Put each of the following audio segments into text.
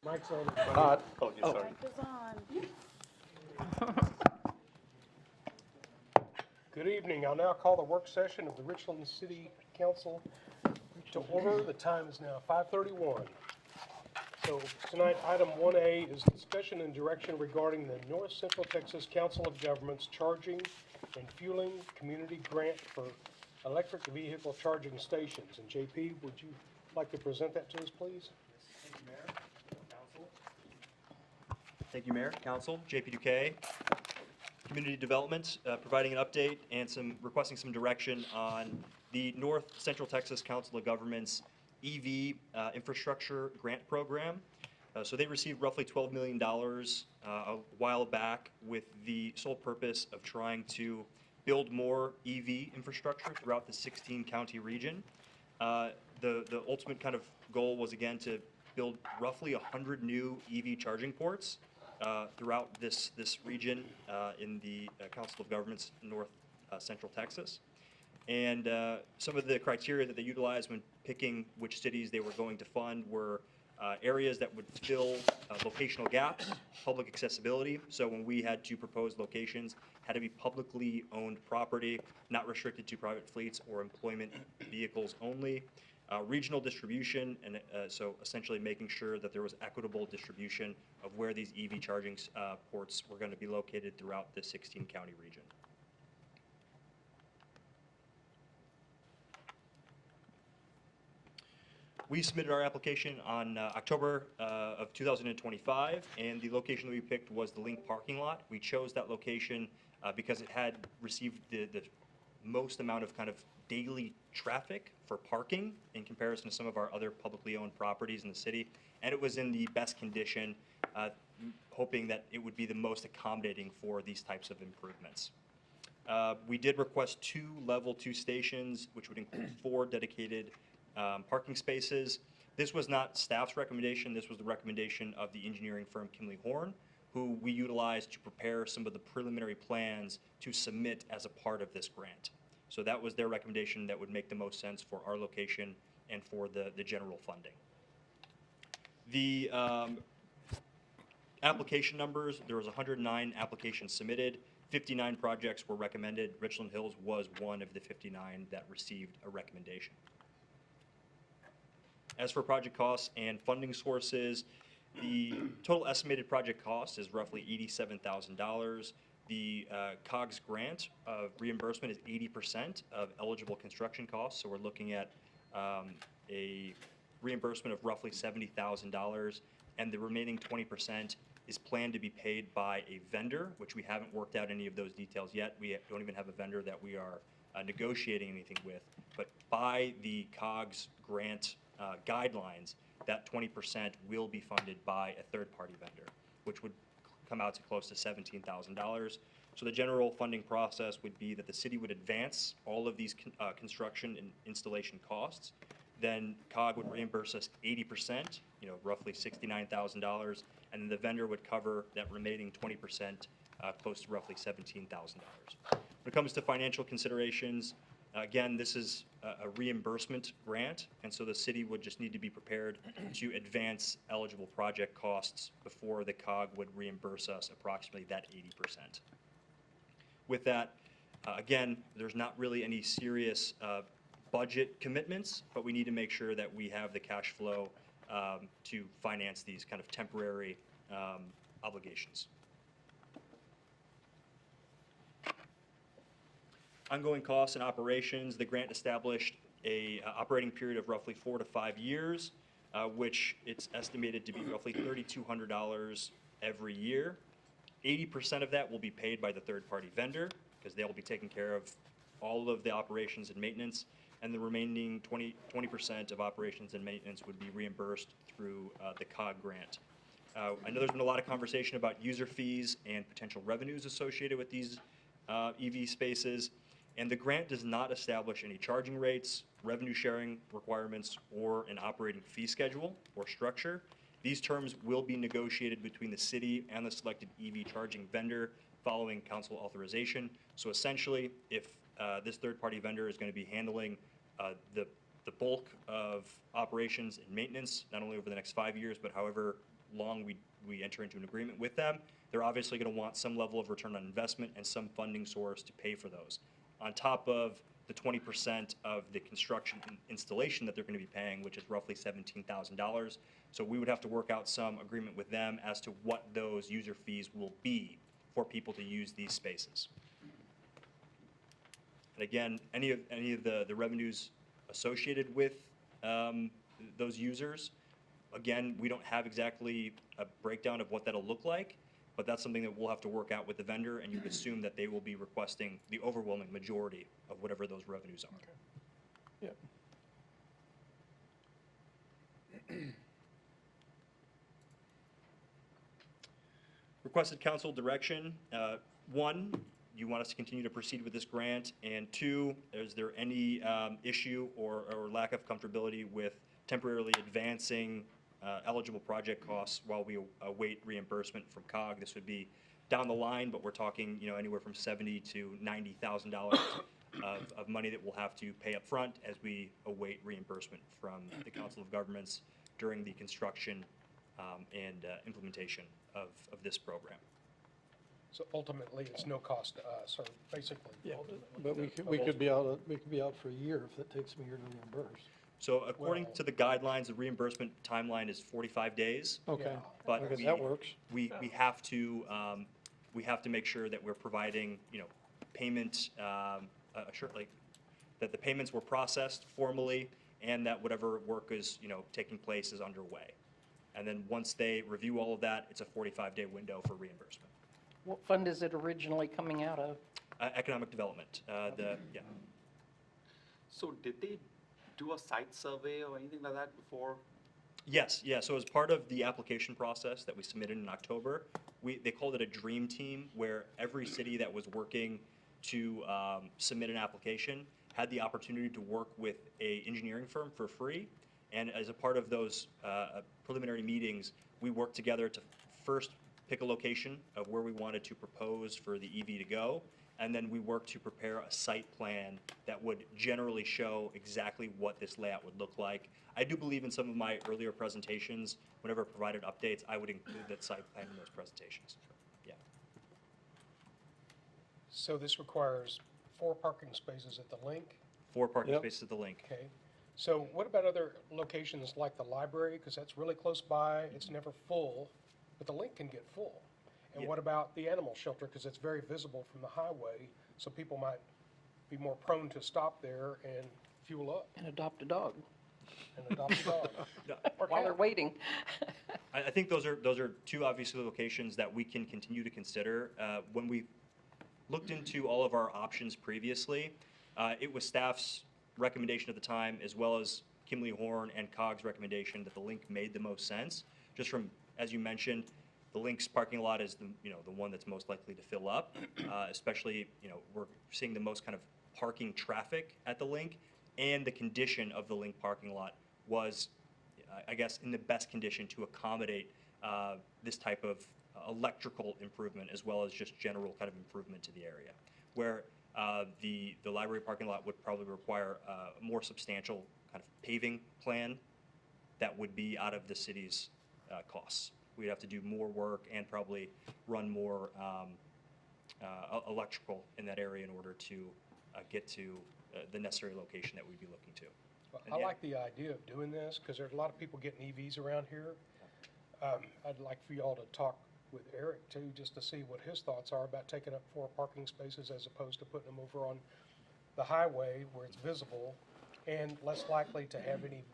Mic's on. Hot. Oh, yeah, sorry. Mic is on. Good evening. I'll now call the work session of the Richland City Council to order. The time is now 5:31. So tonight, item 1A is discussion and direction regarding the North Central Texas Council of Governments charging and fueling community grant for electric vehicle charging stations. And JP, would you like to present that to us, please? Thank you, Mayor, Council. Thank you, Mayor, Council, JP Duque, Community Development, providing an update and requesting some direction on the North Central Texas Council of Governments EV infrastructure grant program. So they received roughly $12 million a while back with the sole purpose of trying to build more EV infrastructure throughout the 16-county region. The ultimate kind of goal was, again, to build roughly 100 new EV charging ports throughout this region in the Council of Governments, North Central Texas. And some of the criteria that they utilized when picking which cities they were going to fund were areas that would fill locational gaps, public accessibility. So when we had to propose locations, had to be publicly owned property, not restricted to private fleets or employment vehicles only. Regional distribution, and so essentially making sure that there was equitable distribution of where these EV charging ports were going to be located throughout the 16-county region. We submitted our application on October of 2025, and the location that we picked was the Link parking lot. We chose that location because it had received the most amount of kind of daily traffic for parking in comparison to some of our other publicly owned properties in the city, and it was in the best condition, hoping that it would be the most accommodating for these types of improvements. We did request 2 level 2 stations, which would include 4 dedicated parking spaces. This was not staff's recommendation. This was the recommendation of the engineering firm Kimley Horn, who we utilized to prepare some of the preliminary plans to submit as a part of this grant. So that was their recommendation that would make the most sense for our location and for the general funding. The application numbers, there was 109 applications submitted, 59 projects were recommended. Richland Hills was one of the 59 that received a recommendation. As for project costs and funding sources, the total estimated project cost is roughly $87,000. The COGS grant of reimbursement is 80% of eligible construction costs, so we're looking at a reimbursement of roughly $70,000, and the remaining 20% is planned to be paid by a vendor, which we haven't worked out any of those details yet. We don't even have a vendor that we are negotiating anything with, but by the COGS grant guidelines, that 20% will be funded by a third-party vendor, which would come out to close to $17,000. So the general funding process would be that the city would advance all of these construction and installation costs. Then COG would reimburse us 80%, roughly $69,000, and then the vendor would cover that remaining 20%, close to roughly $17,000. When it comes to financial considerations, again, this is a reimbursement grant, and so the city would just need to be prepared to advance eligible project costs before the COG would reimburse us approximately that 80%. With that, again, there's not really any serious budget commitments, but we need to make sure that we have the cash flow to finance these kind of temporary obligations. Ongoing costs and operations, the grant established a operating period of roughly 4 to 5 years, which it's estimated to be roughly $3,200 every year. 80% of that will be paid by the third-party vendor, because they'll be taking care of all of the operations and maintenance, and the remaining 20% of operations and maintenance would be reimbursed through the COG grant. I know there's been a lot of conversation about user fees and potential revenues associated with these EV spaces. And the grant does not establish any charging rates, revenue sharing requirements, or an operating fee schedule or structure. These terms will be negotiated between the city and the selected EV charging vendor following council authorization. So essentially, if this third-party vendor is going to be handling the bulk of operations and maintenance, not only over the next 5 years, but however long we enter into an agreement with them, they're obviously going to want some level of return on investment and some funding source to pay for those. On top of the 20% of the construction and installation that they're going to be paying, which is roughly $17,000. So we would have to work out some agreement with them as to what those user fees will be for people to use these spaces. And again, any of the revenues associated with those users, again, we don't have exactly a breakdown of what that'll look like, but that's something that we'll have to work out with the vendor, and you would assume that they will be requesting the overwhelming majority of whatever those revenues are. Yeah. Requested council direction, one, you want us to continue to proceed with this grant, and two, is there any issue or lack of comfortability with temporarily advancing eligible project costs while we await reimbursement from COG? This would be down the line, but we're talking, you know, anywhere from $70,000 to $90,000 of money that we'll have to pay up front as we await reimbursement from the Council of Governments during the construction and implementation of this program. So ultimately, it's no cost to us, or basically. Yeah, ultimately, but we could be out, for a year if it takes me a year to reimburse. So according Well- to the guidelines, the reimbursement timeline is 45 days. Okay, Yeah. But okay, that works. we have to make sure that we're providing, you know, payment, like, that the payments were processed formally and that whatever work is, you know, taking place is underway. And then once they review all of that, it's a 45-day window for reimbursement. What fund is it originally coming out of? Economic development, yeah. So did they do a site survey or anything like that before? Yes, yeah, so as part of the application process that we submitted in October, they called it a dream team, where every city that was working to submit an application had the opportunity to work with a engineering firm for free. And as a part of those preliminary meetings, we worked together to first pick a location of where we wanted to propose for the EV to go, and then we worked to prepare a site plan that would generally show exactly what this layout would look like. I do believe in some of my earlier presentations, whenever I provided updates, I would include that site plan in those presentations. Yeah. So this requires 4 parking spaces at the link, 4 parking Yep. spaces at the link. okay? So what about other locations like the library, because that's really close by, it's never full, but the link can get full? And Yeah. what about the animal shelter, because it's very visible from the highway, so people might be more prone to stop there and fuel up And adopt a dog and adopt a dog? No, Or while they're cat. waiting. I think those are 2 obviously locations that we can continue to consider. When we looked into all of our options previously, it was staff's recommendation at the time, as well as Kimley Horn and COG's recommendation, that the link made the most sense. Just from, as you mentioned, the link's parking lot is the one that's most likely to fill up, especially, we're seeing the most kind of parking traffic at the link, and the condition of the link parking lot was, I guess, in the best condition to accommodate this type of electrical improvement, as well as just general kind of improvement to the area. Where the library parking lot would probably require a more substantial kind of paving plan that would be out of the city's costs. We'd have to do more work and probably run more electrical in that area in order to get to the necessary location that we'd be looking to. Well, And I yeah. like the idea of doing this, because there's a lot of people getting EVs around here. I'd like for y'all to talk with Eric too, just to see what his thoughts are about taking up 4 parking spaces as opposed to putting them over on the highway where it's visible and less likely to have any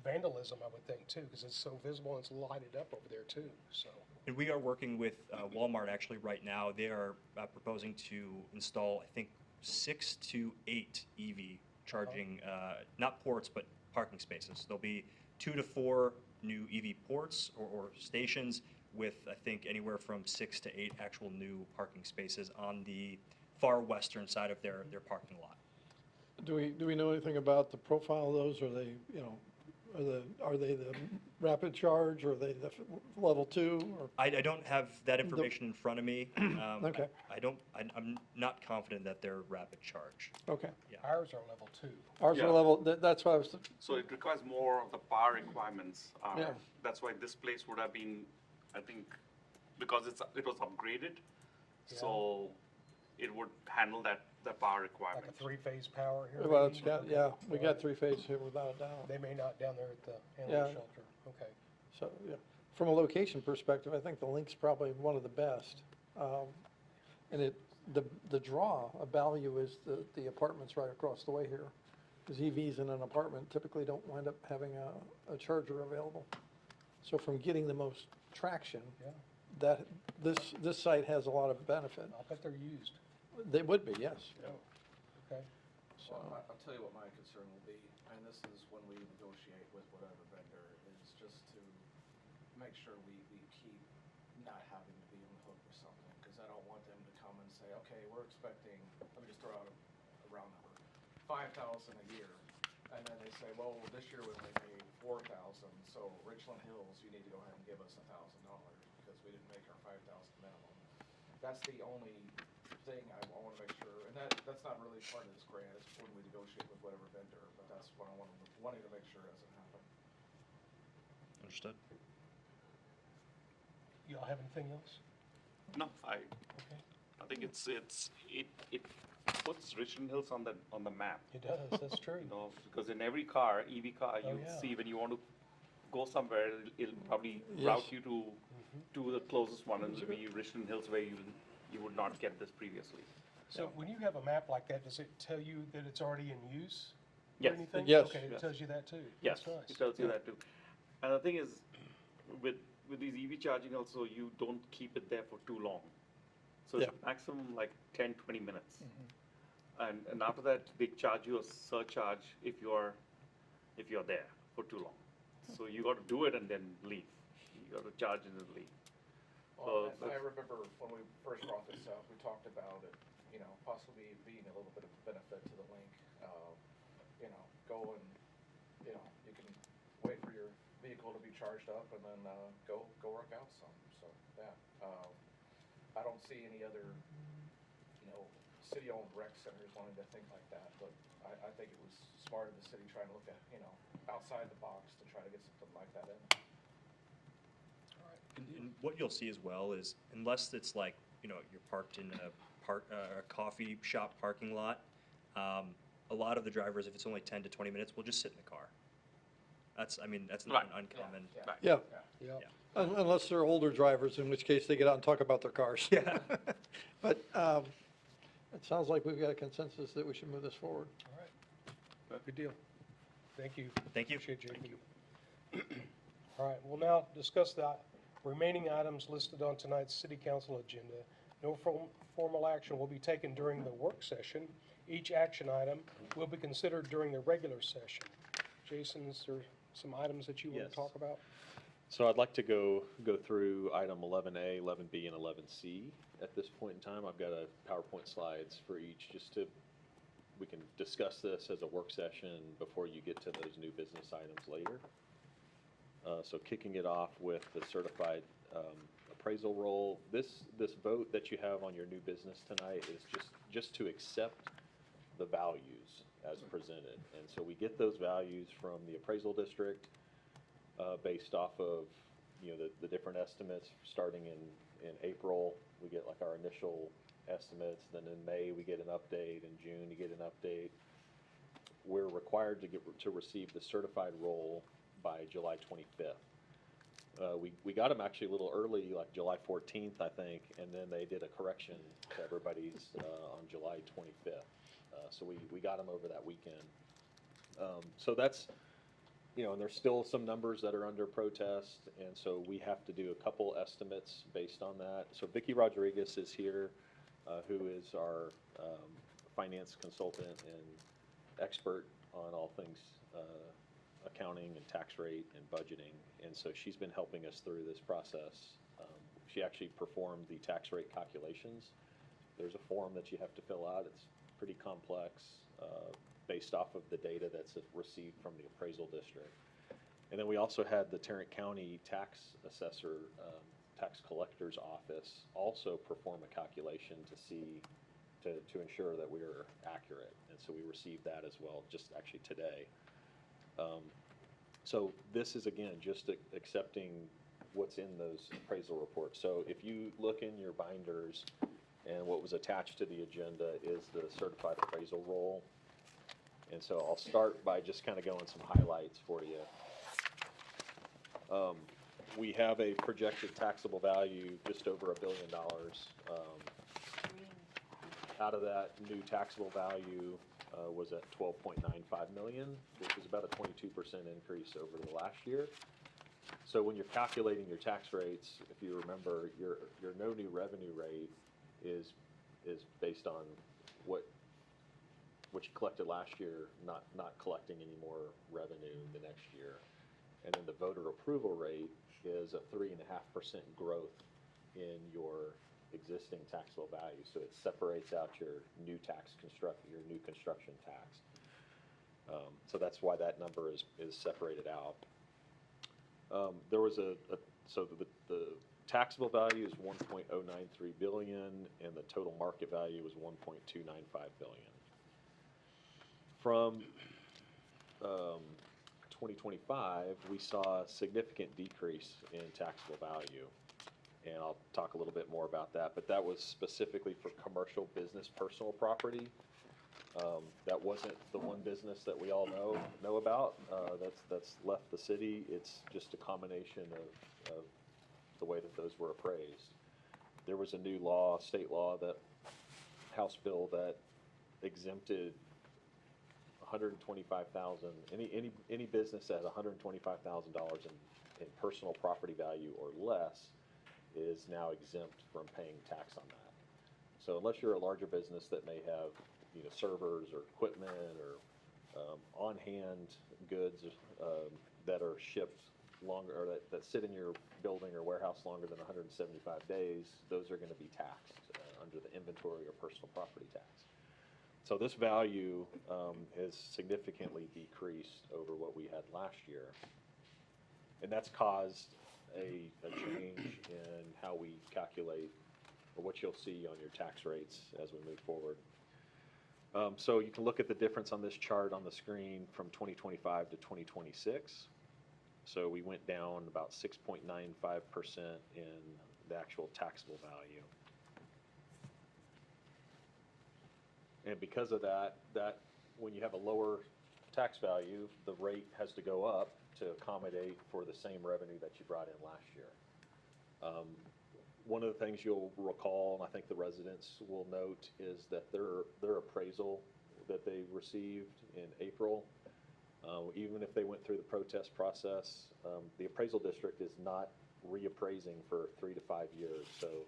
vandalism, I would think too, because it's so visible and it's lighted up over there too, so. And we are working with Walmart actually right now. They are proposing to install, I think, 6 to 8 EV charging, not ports, but parking spaces. There'll be 2 to 4 new EV ports or stations with, I think, anywhere from 6 to 8 actual new parking spaces on the far western side of their parking lot. Do we know anything about the profile of those? Are they, Are they the rapid charge, or are they the level 2, or? I don't have that information in front of me. Okay. I'm not confident that they're rapid charge. Okay. Ours are level 2. Ours are Yeah. level, that's why I was, So it requires more of the power requirements. Yeah. That's why this place would have been, I think, because it was upgraded, so it would handle the power Like requirements. a 3-phase power here? well, maybe? it's got, yeah, we got 3-phase here without a doubt. They may not down there at the Yeah. animal shelter. Okay. So, yeah, from a location perspective, I think the Link's probably one of the best. And the draw of value is the apartments right across the way here. Because EVs in an apartment typically don't wind up having a charger available. So from getting the most traction, Yeah. this site has a lot of benefit. I'll bet they're used. They would be, yes. Okay. So, Well, I'll tell you what my concern will be, and this is when we negotiate with whatever vendor, is just to make sure we keep not having to be on the hook for something, because I don't want them to come and say, okay, we're expecting, let me just throw out a round number, 5,000 a year, and then they say, well, this year we only made 4,000, so Richland Hills, you need to go ahead and give us $1,000, because we didn't make our 5,000 minimum. That's the only thing I want to make sure, and that's not really part of this grant, it's when we negotiate with whatever vendor, but that's what I wanting to make sure doesn't happen. Understood. Y'all have anything else? No, I Okay. think it puts Richland Hills on the map. It does, that's true. You know, because in every car, EV car, Oh, you yeah. see when you want to go somewhere, it'll probably Yes. route you to the closest one, and it'll be Richland Hills where you would not get this previously. So when you have a map like that, does it tell you that it's already in use? Or Yes. anything? Yes. Okay, it Yes. tells you that too. Yes, That's nice. it tells you that too. And the thing is, with these EV charging also, you don't keep it there for too long. So it's Yeah. maximum like 10, 20 minutes. And after that, they charge you a surcharge if you're there for too long. So you got to do it and then leave. You got to charge and then leave. Well, So I remember when we first brought this up, we talked about it, possibly being a little bit of benefit to the Link. Go and, you can wait for your vehicle to be charged up and then, go work out some, so, yeah. I don't see any other, city-owned rec centers wanting to think like that, but I think it was smart of the city trying to look at, outside the box to try to get something like that in. And what you'll see as well is, unless it's like, you're parked in a coffee shop parking lot, a lot of the drivers, if it's only 10 to 20 minutes, will just sit in the car. That's not an Right. uncommon. Yeah. Right. Yeah, Yeah. unless they're older drivers, in which case they get out and talk about their cars. Yeah. But it sounds like we've got a consensus that we should move this forward. All right. Good deal. Thank you. Thank you. Appreciate you. All right, we'll now discuss the remaining items listed on tonight's city council agenda. No formal action will be taken during the work session. Each action item will be considered during the regular session. Jason, is there some items that you want Yes. to talk about? So I'd like to go through item 11A, 11B, and 11C at this point in time. I've got a PowerPoint slides for each, we can discuss this as a work session before you get to those new business items later. So kicking it off with the certified appraisal roll. This vote that you have on your new business tonight is just to accept the values as presented. And so we get those values from the appraisal district based off of, the different estimates. Starting in April, we get like our initial estimates. Then in May, we get an update. In June, you get an update. We're required to receive the certified roll by July 25th. We got them actually a little early, like July 14th, I think, and then they did a correction to everybody's on July 25th. So we got them over that weekend. So that's, and there's still some numbers that are under protest, and so we have to do a couple estimates based on that. So Vicki Rodriguez is here, who is our finance consultant and expert on all things accounting and tax rate and budgeting, and so she's been helping us through this process. She actually performed the tax rate calculations. There's a form that you have to fill out. It's pretty complex based off of the data that's received from the appraisal district. And then we also had the Tarrant County tax assessor, tax collector's office also perform a calculation to see, to ensure that we are accurate. And so we received that as well, just actually today. So this is, again, just accepting what's in those appraisal reports. So if you look in your binders, and what was attached to the agenda is the certified appraisal roll. And so I'll start by just kind of going some highlights for you. We have a projected taxable value just over $1 billion. Out of that, new taxable value was at 12.95 million, which is about a 22% increase over the last year. So when you're calculating your tax rates, if you remember, your no new revenue rate is based on what you collected last year, not collecting any more revenue the next year. And then the voter approval rate is a 3.5% growth in your existing taxable value. So it separates out your new new construction tax. So that's why that number is separated out. There was so the taxable value is 1.093 billion, and the total market value is 1.295 billion. From 2025, we saw a significant decrease in taxable value, and I'll talk a little bit more about that, but that was specifically for commercial business personal property. That wasn't the one business that we all know about that's left the city. It's just a combination of the way that those were appraised. There was a new law, state law, that House bill that exempted 125,000, any business that has $125,000 in personal property value or less is now exempt from paying tax on that. So unless you're a larger business that may have, servers or equipment or on-hand goods that are shipped longer, or that sit in your building or warehouse longer than 175 days, those are going to be taxed under the inventory or personal property tax. So this value has significantly decreased over what we had last year. And that's caused a change in how we calculate, or what you'll see on your tax rates as we move forward. So you can look at the difference on this chart on the screen from 2025 to 2026. So we went down about 6.95% in the actual taxable value. And because of that when you have a lower tax value, the rate has to go up to accommodate for the same revenue that you brought in last year. One of the things you'll recall, and I think the residents will note, is that their appraisal that they received in April, even if they went through the protest process, the appraisal district is not reappraising for 3 to 5 years. So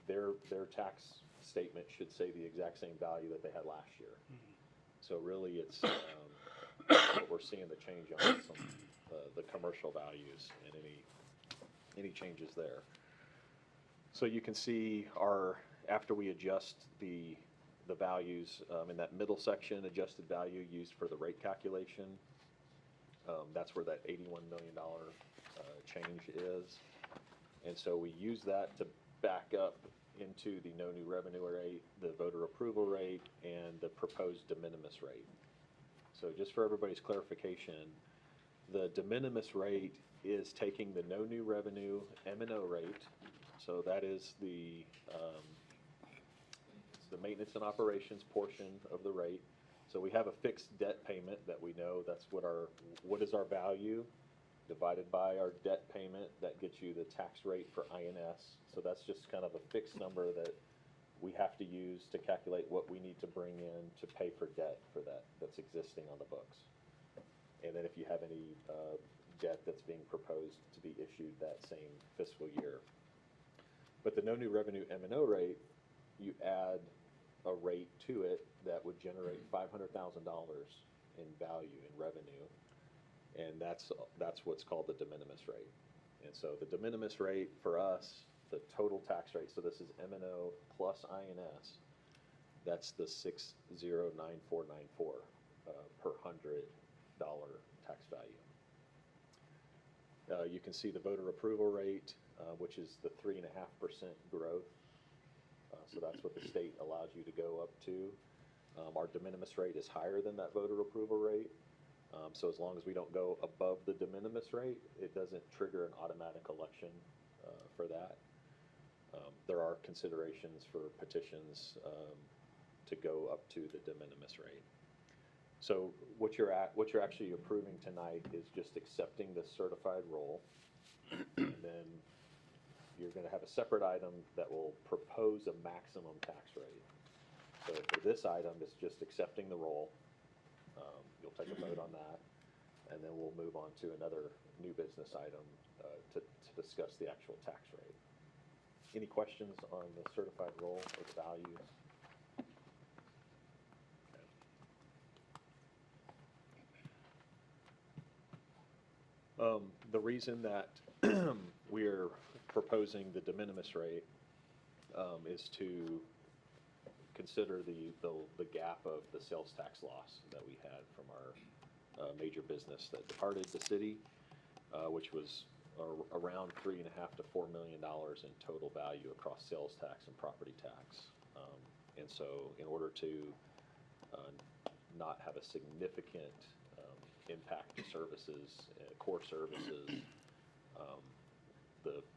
their tax statement should say the exact same value that they had last year. So really it's what we're seeing the change on some the commercial values and any changes there. So you can see after we adjust the values in that middle section, adjusted value used for the rate calculation, that's where that $81 million change is. And so we use that to back up into the no new revenue rate, the voter approval rate, and the proposed de minimis rate. So just for everybody's clarification, the de minimis rate is taking the no new revenue M&O rate. So that is the maintenance and operations portion of the rate. So we have a fixed debt payment that we know that's what is our value divided by our debt payment. That gets you the tax rate for INS. So that's just kind of a fixed number that we have to use to calculate what we need to bring in to pay for debt for that's existing on the books. And then if you have any debt that's being proposed to be issued that same fiscal year. But the no new revenue M&O rate, you add a rate to it that would generate $500,000 in value, in revenue, and that's what's called the de minimis rate. And so the de minimis rate for us, the total tax rate, so this is M&O plus INS, that's the 609494 per $100 tax value. You can see the voter approval rate, which is the 3.5% growth. So that's what the state allows you to go up to. Our de minimis rate is higher than that voter approval rate. So as long as we don't go above the de minimis rate, it doesn't trigger an automatic election for that. There are considerations for petitions to go up to the de minimis rate. So what you're actually approving tonight is just accepting the certified roll. And then you're going to have a separate item that will propose a maximum tax rate. So for this item, it's just accepting the roll. You'll take a vote on that, and then we'll move on to another new business item to discuss the actual tax rate. Any questions on the certified roll or the values? The reason that we're proposing the de minimis rate is to consider the gap of the sales tax loss that we had from our major business that departed the city, which was around $3.5 to $4 million in total value across sales tax and property tax. And so in order to not have a significant impact to services, core services,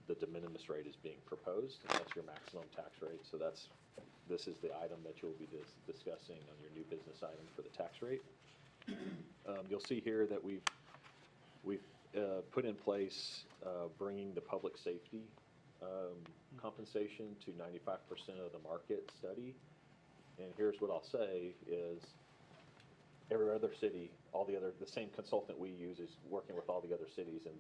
the de minimis rate is being proposed, and that's your maximum tax rate. So this is the item that you'll be discussing on your new business item for the tax rate. You'll see here that we've put in place bringing the public safety compensation to 95% of the market study. And here's what I'll say is every other city, the same consultant we use is working with all the other cities. And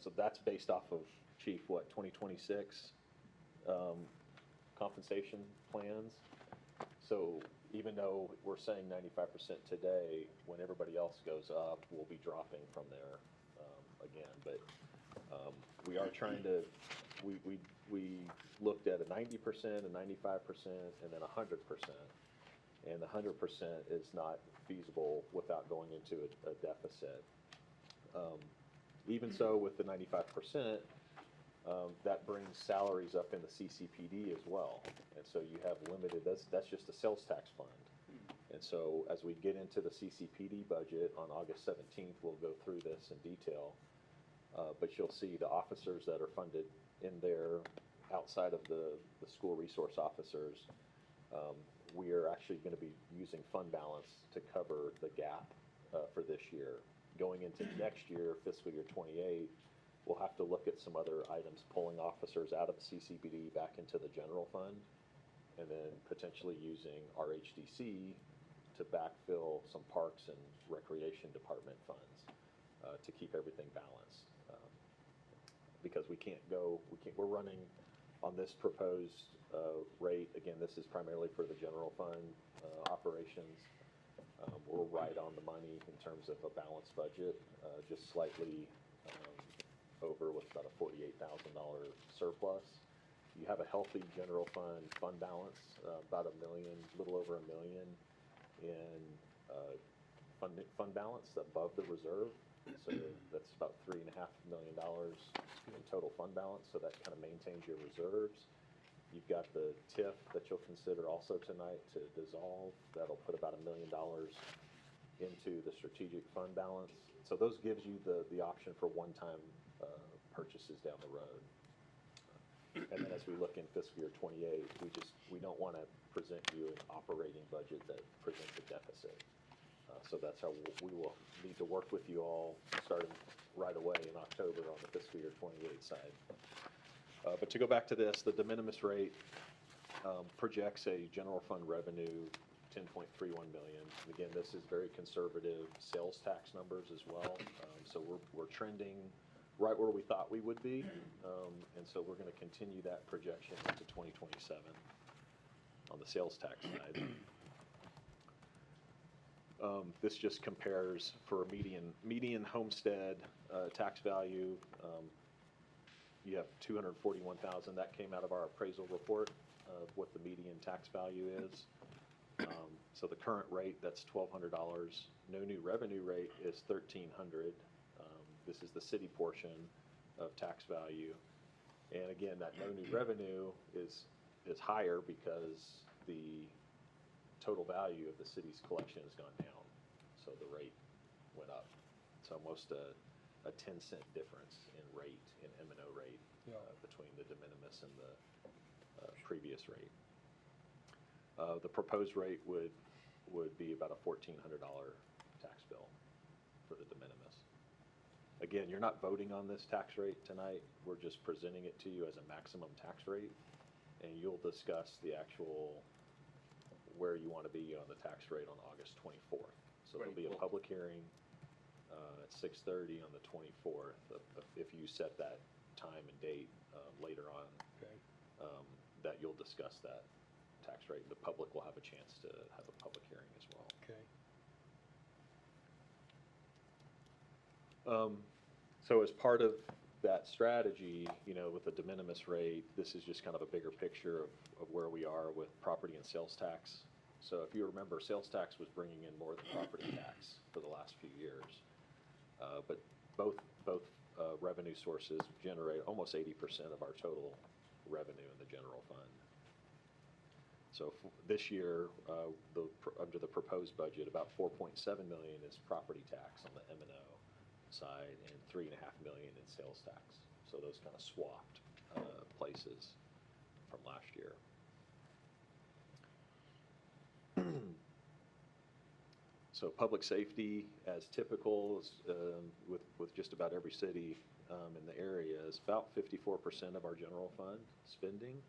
so that's based off of, Chief, what, 2026 compensation plans? So even though we're saying 95% today, when everybody else goes up, we'll be dropping from there again. But we are trying to, we looked at a 90%, a 95%, and then 100%. And the 100% is not feasible without going into a deficit. Even so, with the 95%, that brings salaries up in the CCPD as well. And so you have limited, that's just a sales tax fund. And so as we get into the CCPD budget on August 17th, we'll go through this in detail. But you'll see the officers that are funded in there outside of the school resource officers. We are actually going to be using fund balance to cover the gap for this year. Going into next year, fiscal year 28, we'll have to look at some other items, pulling officers out of the CCPD back into the general fund, and then potentially using RHDC to backfill some parks and recreation department funds to keep everything balanced. Because we're running on this proposed rate. Again, this is primarily for the general fund operations. We're right on the money in terms of a balanced budget, just slightly over with about a $48,000 surplus. You have a healthy general fund balance, about $1 million, a little over $1 million in fund balance above the reserve. So that's about $3.5 million in total fund balance. So that kind of maintains your reserves. You've got the TIF that you'll consider also tonight to dissolve. That'll put about $1 million into the strategic fund balance. So those gives you the option for one-time purchases down the road. And then as we look in fiscal year 28, we don't want to present you an operating budget that presents a deficit. So that's how we will need to work with you all starting right away in October on the fiscal year 28 side. But to go back to this, the de minimis rate projects a general fund revenue 10.31 million. Again, this is very conservative sales tax numbers as well. So we're trending right where we thought we would be. And so we're going to continue that projection into 2027 on the sales tax side. This just compares for a median homestead tax value. You have 241,000. That came out of our appraisal report of what the median tax value is. So the current rate, that's $1,200. No new revenue rate is $1,300. This is the city portion. of tax value. And again, that no new revenue is higher because the total value of the city's collection has gone down, so the rate went up. It's almost a 10-cent difference in rate, in M&O rate, Yeah. between the de minimis and the previous rate. The proposed rate would be about a $1,400 tax bill for the de minimis. Again, you're not voting on this tax rate tonight, we're just presenting it to you as a maximum tax rate, and you'll discuss the actual, where you want to be on the tax rate on August 24th. So there'll be a 24th. public hearing at 6:30 on the 24th, if you set that time and date later on, Okay. that you'll discuss that tax rate. The public will have a chance to have a public hearing as well. Okay. So as part of that strategy, with the de minimis rate, this is just kind of a bigger picture of where we are with property and sales tax. So if you remember, sales tax was bringing in more than property tax for the last few years. But both revenue sources generate almost 80% of our total revenue in the general fund. So this year, under the proposed budget, about $4.7 million is property tax on the M&O side and $3.5 million in sales tax. So those kind of swapped places from last year. So public safety, as typical, with just about every city in the area, is about 54% of our general fund spending.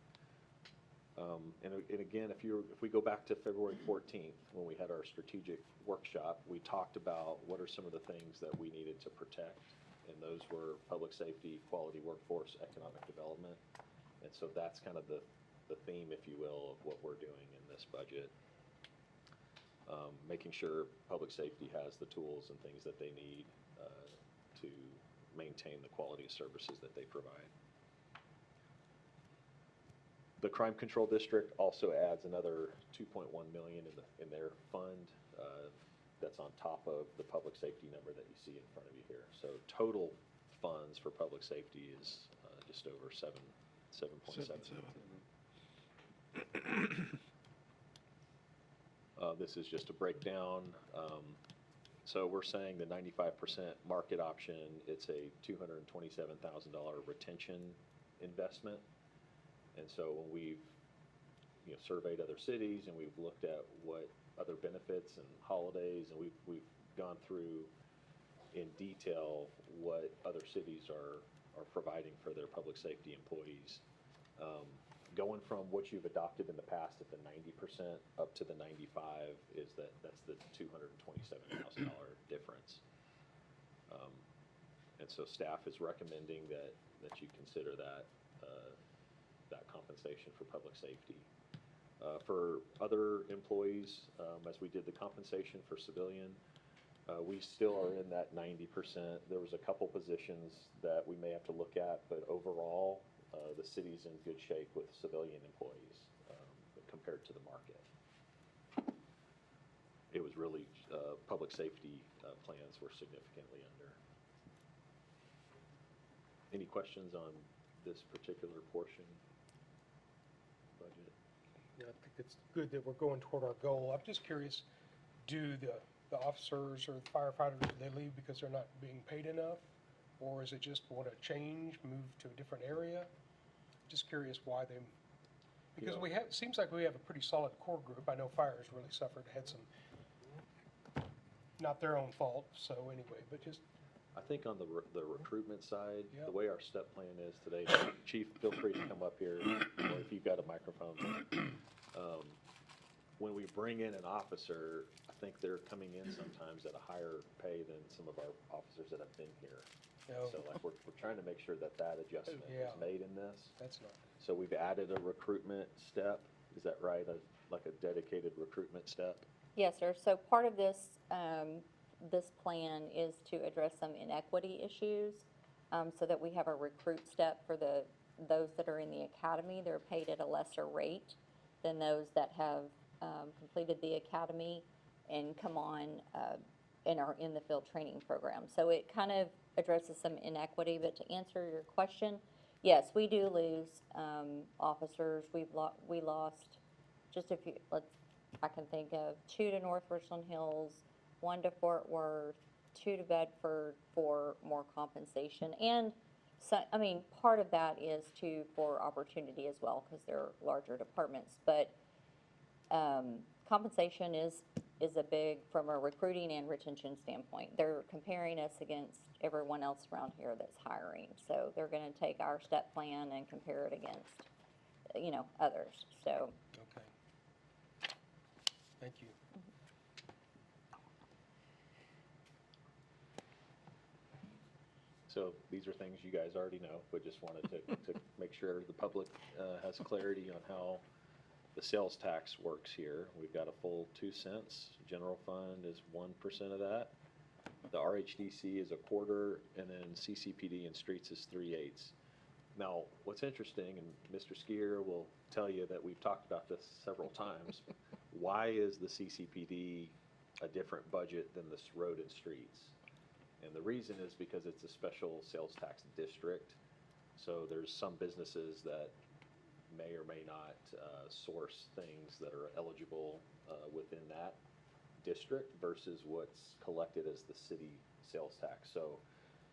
And again, if we go back to February 14th, when we had our strategic workshop, we talked about what are some of the things that we needed to protect. And those were public safety, quality workforce, economic development. And so that's kind of the theme, if you will, of what we're doing in this budget. Making sure public safety has the tools and things that they need to maintain the quality of services that they provide. The Crime Control District also adds another $2.1 million in their fund. That's on top of the public safety number that you see in front of you here. So total funds for public safety is just over 7.7. This is just a breakdown. So we're saying the 95% market option, it's a $227,000 retention investment. And so when we've surveyed other cities and we've looked at what other benefits and holidays, and we've gone through in detail what other cities are providing for their public safety employees. Going from what you've adopted in the past at the 90% up to the 95 that's the $227,000 difference. And so staff is recommending that you consider that compensation for public safety. For other employees, as we did the compensation for civilian, we still are in that 90%. There was a couple positions that we may have to look at, but overall, the city's in good shape with civilian employees compared to the market. It was really, public safety plans were significantly under. Any questions on this particular portion budget? Yeah, I think it's good that we're going toward our goal. I'm just curious, do the officers or the firefighters, do they leave because they're not being paid enough? Or is it just want to change, move to a different area? Just curious why they, because Yeah. seems like we have a pretty solid core group. I know fires really suffered, had some, not their own fault, so anyway, but just, I think on the recruitment side, Yeah. the way our step plan is today, Chief, feel free to come up here, or if you've got a microphone. When we bring in an officer, I think they're coming in sometimes at a higher pay than some of our officers that have been here. No. So like, we're trying to make sure that adjustment Yeah. is made in this. that's not, So we've added a recruitment step, is that right? Like a dedicated recruitment step? Yes, sir. So part of this, this plan is to address some inequity issues, so that we have a recruit step for those that are in the academy. They're paid at a lesser rate than those that have completed the academy and come on in the field training program. So it kind of addresses some inequity, but to answer your question, yes, we do lose officers. We lost just a few, I can think of 2 to North Richland Hills, 1 to Fort Worth, 2 to Bedford for more compensation. And so, I mean, part of that is for opportunity as well, because they're larger departments. But compensation is a big, from a recruiting and retention standpoint. They're comparing us against everyone else around here that's hiring. So they're gonna take our step plan and compare it against, others, so. Okay. Thank you. So these are things you guys already know, but just wanted to make sure the public has clarity on how the sales tax works here. We've got a full 2 cents. General fund is 1% of that. The RHDC is a quarter, and then CCPD and streets is 3/8. Now, what's interesting, and Mr. Skier will tell you that we've talked about this several times, why is the CCPD a different budget than this road and streets? And the reason is because it's a special sales tax district. So there's some businesses that may or may not source things that are eligible within that district versus what's collected as the city sales tax. So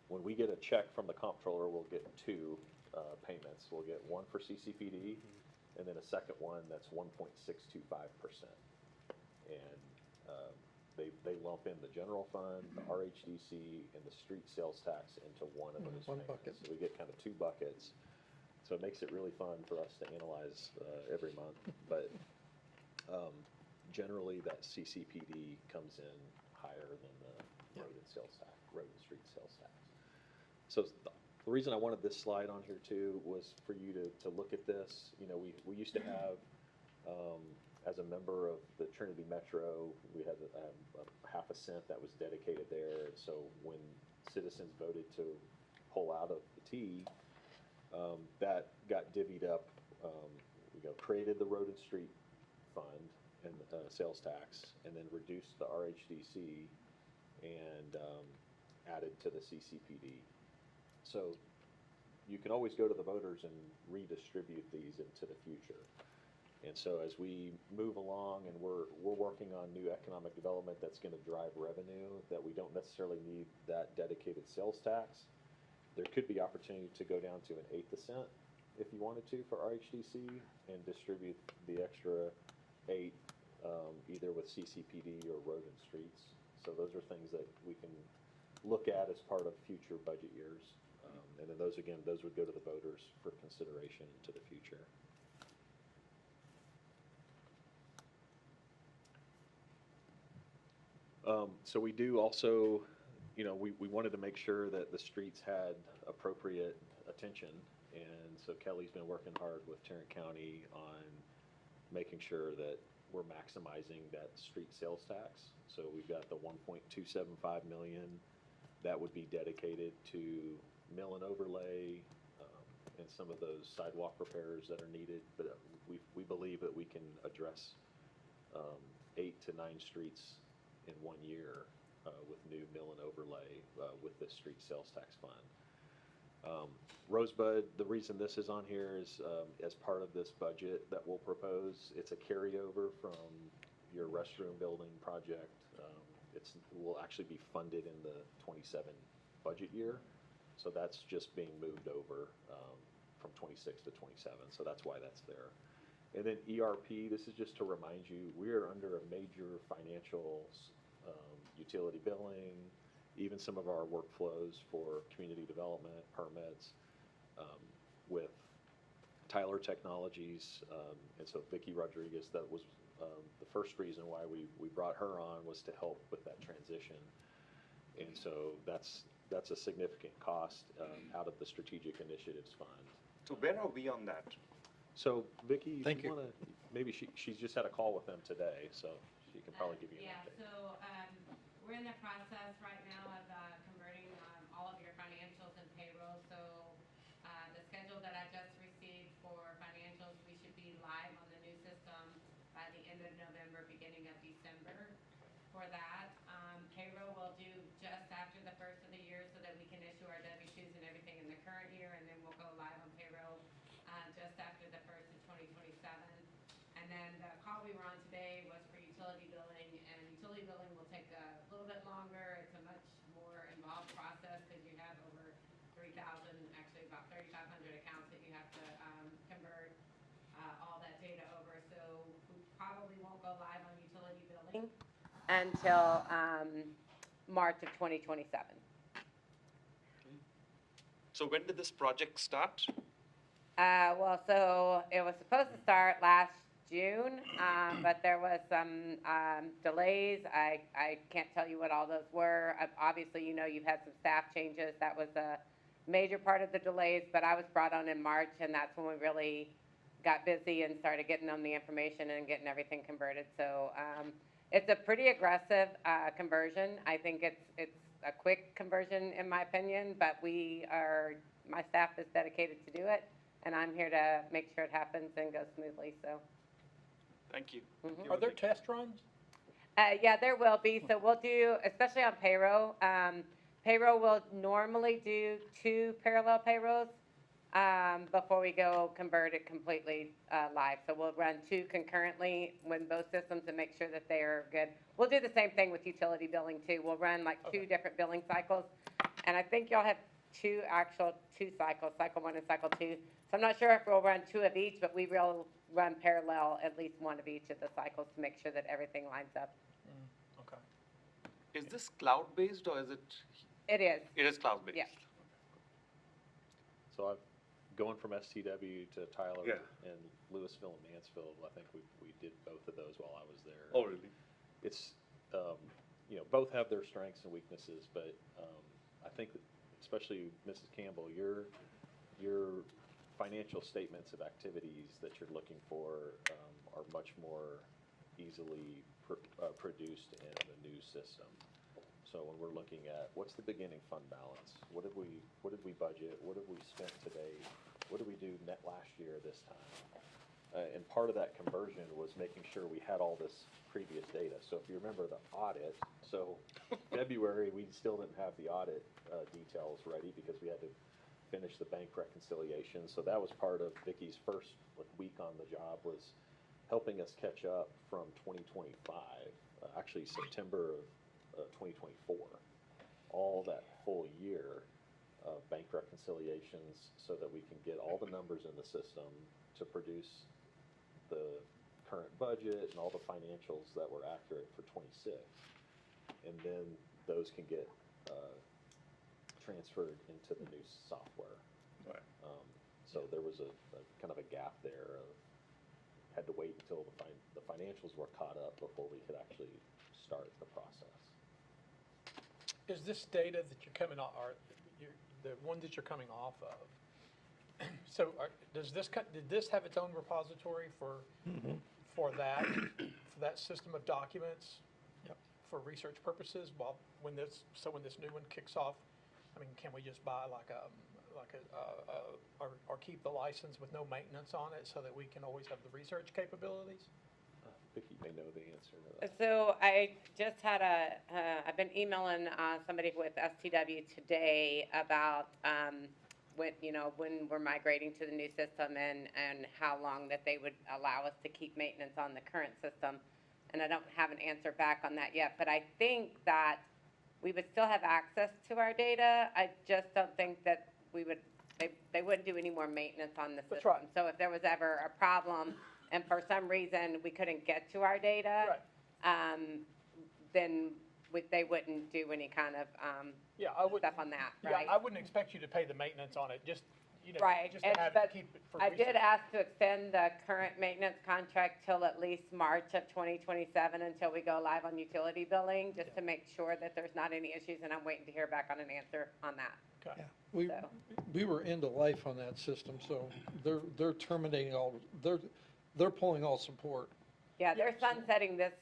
when we get a check from the comptroller, we'll get 2 payments. We'll get one for CCPD and then a second one that's 1.625%. And they lump in the general fund, the RHDC, and the street sales tax into one of those One payments. bucket. So we get kind of 2 buckets. So it makes it really fun for us to analyze every month. But generally, that CCPD comes in higher than the road and street sales tax. So the reason I wanted this slide on here too was for you to look at this. We used to have, as a member of the Trinity Metro, we had a half a cent that was dedicated there. So when citizens voted to pull out of the T, that got divvied up, created the road and street fund and sales tax, and then reduced the RHDC and added to the CCPD. So you can always go to the voters and redistribute these into the future. And so as we move along and we're working on new economic development that's going to drive revenue, that we don't necessarily need that dedicated sales tax, there could be opportunity to go down to 1/8 a cent if you wanted to for RHDC and distribute the extra 8 either with CCPD or road and streets. So those are things that we can look at as part of future budget years. And then those would go to the voters for consideration into the future. So we do also, we wanted to make sure that the streets had appropriate attention. And so Kelly's been working hard with Tarrant County on making sure that we're maximizing that street sales tax. So we've got the 1.275 million that would be dedicated to mill and overlay and some of those sidewalk repairs that are needed. But we believe that we can address 8 to 9 streets in 1 year with new mill and overlay with this street sales tax fund. Rosebud, the reason this is on here is as part of this budget that we'll propose, it's a carryover from your restroom building project. It will actually be funded in the 27 budget year. So that's just being moved over from 26 to 27. So that's why that's there. And then ERP, this is just to remind you, we are under a major financial utility billing, even some of our workflows for community development permits with Tyler Technologies. And so Vicki Rodriguez, that was the first reason why we brought her on, was to help with that transition. And so that's a significant cost out of the Strategic Initiatives Fund. So where are we on that? So Vicki, if Thank you you. want to, maybe she's just had a call with them today, so she can probably give you an Yeah, update. so we're in the process right now of converting all of your financials and payroll. So the schedule that I just received for financials, we should be live on the new system by the end of November, beginning of December for that. Payroll will the first of the year so that we can issue our W-2s and everything in the current year, and then we'll go live on payroll just after the first of 2027. And then the call we were on today was for utility billing, and utility billing will take a little bit longer. It's a much more involved process because you have over 3,000, actually about 3,500 accounts that you have to convert all that data over. So we probably won't go live on utility billing until March of 2027. So when did this project start? Well, so it was supposed to start last June, but there was some delays. I can't tell you what all those were. Obviously, you know, you've had some staff changes. That was a major part of the delays, but I was brought on in March, and that's when we really got busy and started getting them the information and getting everything converted. So it's a pretty aggressive conversion. I think it's a quick conversion in my opinion, but my staff is dedicated to do it, and I'm here to make sure it happens and goes smoothly, so. Thank you. Are there test runs? Yeah, there will be. So we'll do, especially on payroll, payroll will normally do 2 parallel payrolls before we go convert it completely live. So we'll run 2 concurrently when both systems and make sure that they are good. We'll do the same thing with utility billing too. We'll run like 2 different billing cycles. And I think y'all have 2 cycles, cycle 1 and cycle 2. So I'm not sure if we'll run 2 of each, but we will run parallel at least 1 of each of the cycles to make sure that everything lines up. Okay. Is this cloud-based or is it? It is. It is cloud-based. Yeah. So going from STW to Tyler Yeah. and Louisville and Mansfield, I think we did both of those while I was there. Oh, really? It's, you know, both have their strengths and weaknesses, but I think that especially Mrs. Campbell, your financial statements of activities that you're looking for are much more easily produced in the new system. So when we're looking at what's the beginning fund balance, what did we budget, what have we spent today, what did we do net last year this time? And part of that conversion was making sure we had all this previous data. So if you remember the audit, so February, we still didn't have the audit details ready because we had to finish the bank reconciliation. So that was part of Vicky's first week on the job, was helping us catch up from 2025, actually September of 2024, all that full year of bank reconciliations so that we can get all the numbers in the system to produce the current budget and all the financials that were accurate for 26. And then those can get transferred into the new software. Right. So there was a kind of a gap there of, had to wait until the financials were caught up before we could actually start the process. Is this data that you're coming off, or the one that you're coming off of? So did this have its own repository for that system of documents? Yep. For research purposes, when this new one kicks off, I mean, can we just buy or keep the license with no maintenance on it so that we can always have the research capabilities? Vicki may know the answer to that. So I just had I've been emailing somebody with STW today about when we're migrating to the new system and how long that they would allow us to keep maintenance on the current system. And I don't have an answer back on that yet, but I think that we would still have access to our data. I just don't think that they wouldn't do any more maintenance on the system. That's right. So if there was ever a problem and for some reason we couldn't get to our data, then they wouldn't do any kind of stuff on that, right? Yeah, I wouldn't expect you to pay the maintenance on it, just, Right, just to have it, but keep it for I research. did ask to extend the current maintenance contract till at least March of 2027 until we go live on utility billing, just to make sure that there's not any issues, and I'm waiting to hear back on an answer on that. Okay. Yeah, So. we were end of life on that system, so they're terminating they're pulling all support. Yeah, they're sunsetting this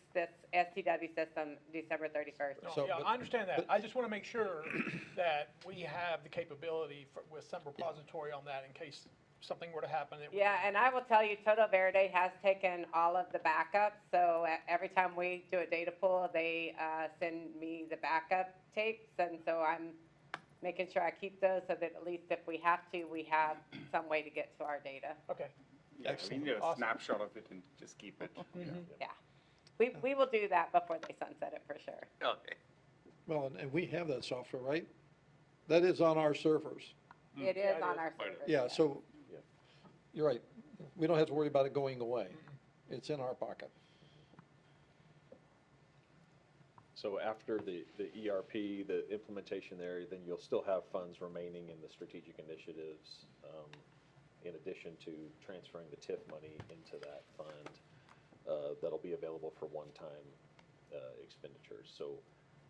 STW system December 31st. No, So, yeah, but- I understand that. but- I just want to make sure that we have the capability with some repository on that in case something were to happen, it would. Yeah, and I will tell you, Toto Verde has taken all of the backups, so every time we do a data pull, they send me the backup tapes, and so I'm making sure I keep those so that at least if we have to, we have some way to get to our data. Okay. Yeah, we need a Awesome. snapshot of it and just keep it. Yeah. We will do that before they sunset it for sure. Okay. Well, and we have that software, right? That is on our servers. It Yeah, is it on is. our Quite a- server. Yeah, so, Yeah. you're right. We don't have to worry about it going away. It's in our pocket. So after the ERP, the implementation there, then you'll still have funds remaining in the strategic initiatives, in addition to transferring the TIF money into that fund, that'll be available for one-time expenditures. So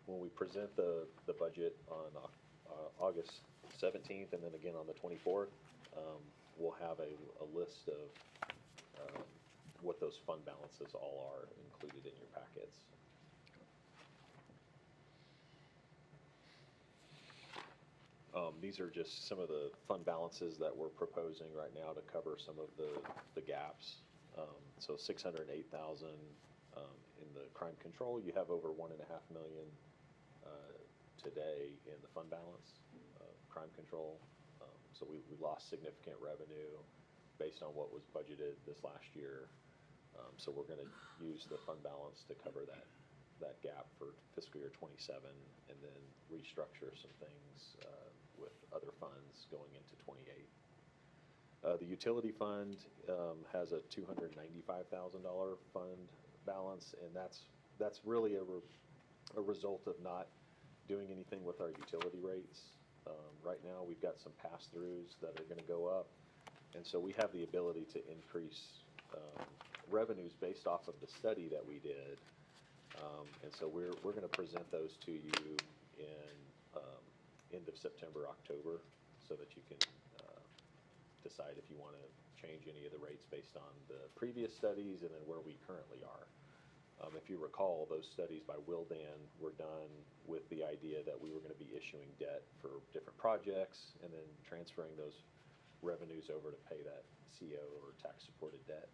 when we present the budget on August 17th and then again on the 24th, we'll have a list of what those fund balances all are included in your packets. These are just some of the fund balances that we're proposing right now to cover some of the gaps. So 608,000 in the crime control. You have over 1.5 million today in the fund balance crime control. So we lost significant revenue based on what was budgeted this last year. So we're going to use the fund balance to cover that gap for fiscal year '27 and then restructure some things with other funds going into '28. The utility fund has a $295,000 fund balance, and that's really a result of not doing anything with our utility rates. Right now, we've got some pass-throughs that are going to go up, and so we have the ability to increase revenues based off of the study that we did. And so we're going to present those to you in end of September, October, so that you can decide if you want to change any of the rates based on the previous studies and then where we currently are. If you recall, those studies by Wildan were done with the idea that we were going to be issuing debt for different projects and then transferring those revenues over to pay that CO or tax-supported debt.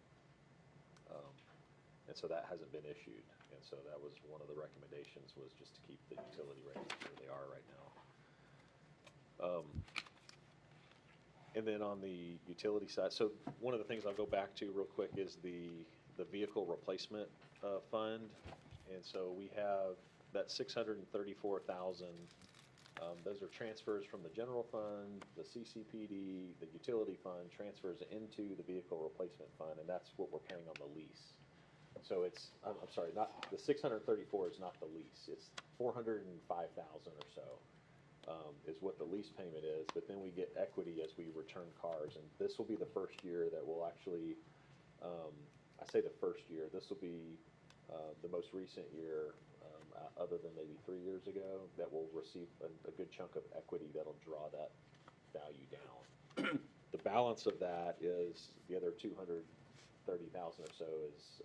And so that hasn't been issued. And so that was one of the recommendations, was just to keep the utility rates where they are right now. And then on the utility side, so one of the things I'll go back to real quick is the vehicle replacement fund. And so we have that 634,000. Those are transfers from the general fund, the CCPD, the utility fund, transfers into the vehicle replacement fund, and that's what we're paying on the lease. So it's, I'm sorry, not, the 634 is not the lease, it's 405,000 or so. Is what the lease payment is, but then we get equity as we return cars, and this will be the first year that we'll actually, I say the first year, this will be the most recent year, other than maybe 3 years ago, that will receive a good chunk of equity that'll draw that value down. The balance of that is, the other 230,000 or so is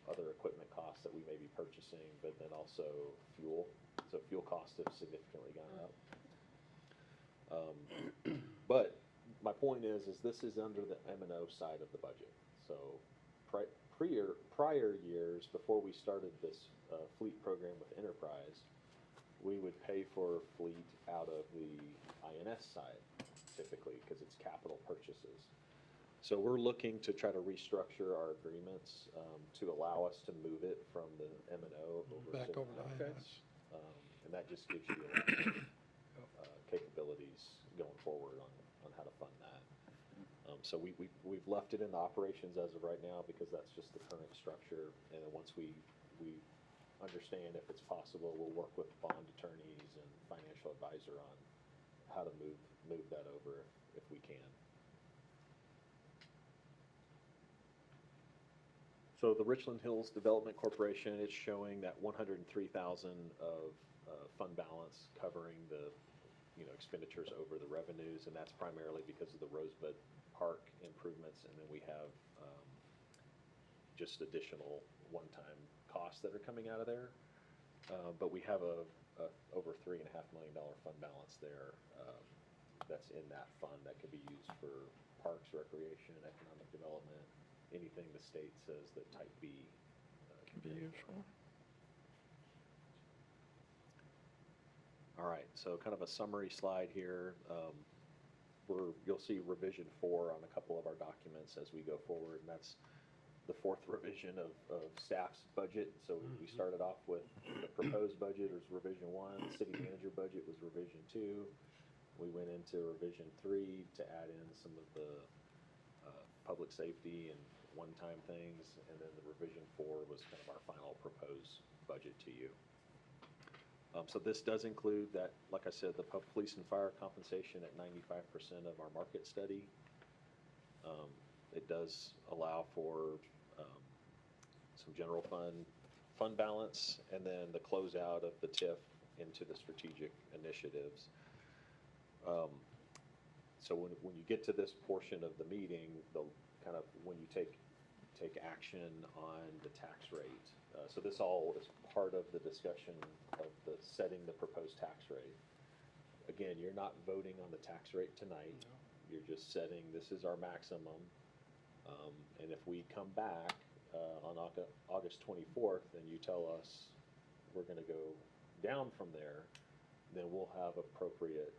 other equipment costs that we may be purchasing, but then also fuel. So fuel costs have significantly gone up. But my point is this is under the M&O side of the budget. So prior years, before we started this fleet program with Enterprise, we would pay for fleet out of the INS side, typically, because it's capital purchases. So we're looking to try to restructure our agreements to allow us to move it from the M&O Back over to Enterprise. And that just gives you a lot of capabilities going forward on how to fund that. So we've left it in the operations as of right now because that's just the current structure. And then once we understand if it's possible, we'll work with bond attorneys and financial advisor on how to move that over if we can. So the Richland Hills Development Corporation is showing that 103,000 of fund balance covering the expenditures over the revenues, and that's primarily because of the Rosebud Park improvements, and then we have just additional one-time costs that are coming out of there. But we have a over $3.5 million fund balance there that's in that fund that could be used for parks, recreation, economic development, anything the state says that type B. Can be useful. All right, so kind of a summary slide here. You'll see revision 4 on a couple of our documents as we go forward, and that's the 4th revision of staff's budget. So we started off with the proposed budget was revision 1, city manager budget was revision 2. We went into revision 3 to add in some of the public safety and one-time things, and then the revision 4 was kind of our final proposed budget to you. So this does include that, like I said, the police and fire compensation at 95% of our market study. It does allow for some general fund balance, and then the closeout of the TIF into the strategic initiatives. So when you get to this portion of the meeting, kind of when you take action on the tax rate. So this all is part of the discussion of the setting the proposed tax rate. Again, you're not voting on the tax rate tonight. You're just setting, this is our maximum. And if we come back on August 24th and you tell us we're going to go down from there, then we'll have appropriate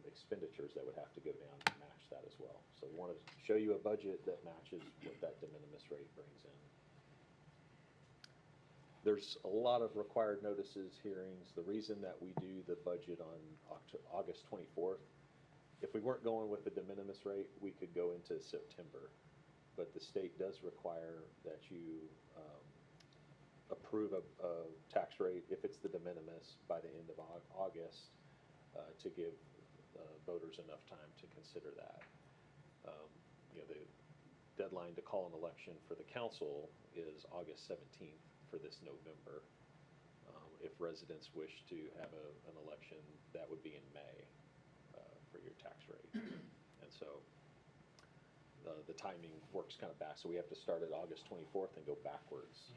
expenditures that would have to go down to match that as well. So we want to show you a budget that matches what that de minimis rate brings in. There's a lot of required notices, hearings. The reason that we do the budget on August 24th, if we weren't going with the de minimis rate, we could go into September. But the state does require that you approve a tax rate, if it's the de minimis, by the end of August to give voters enough time to consider that. The deadline to call an election for the council is August 17th for this November. If residents wish to have an election, that would be in May for your tax rate. And so the timing works kind of back. So we have to start at August 24th and go backwards.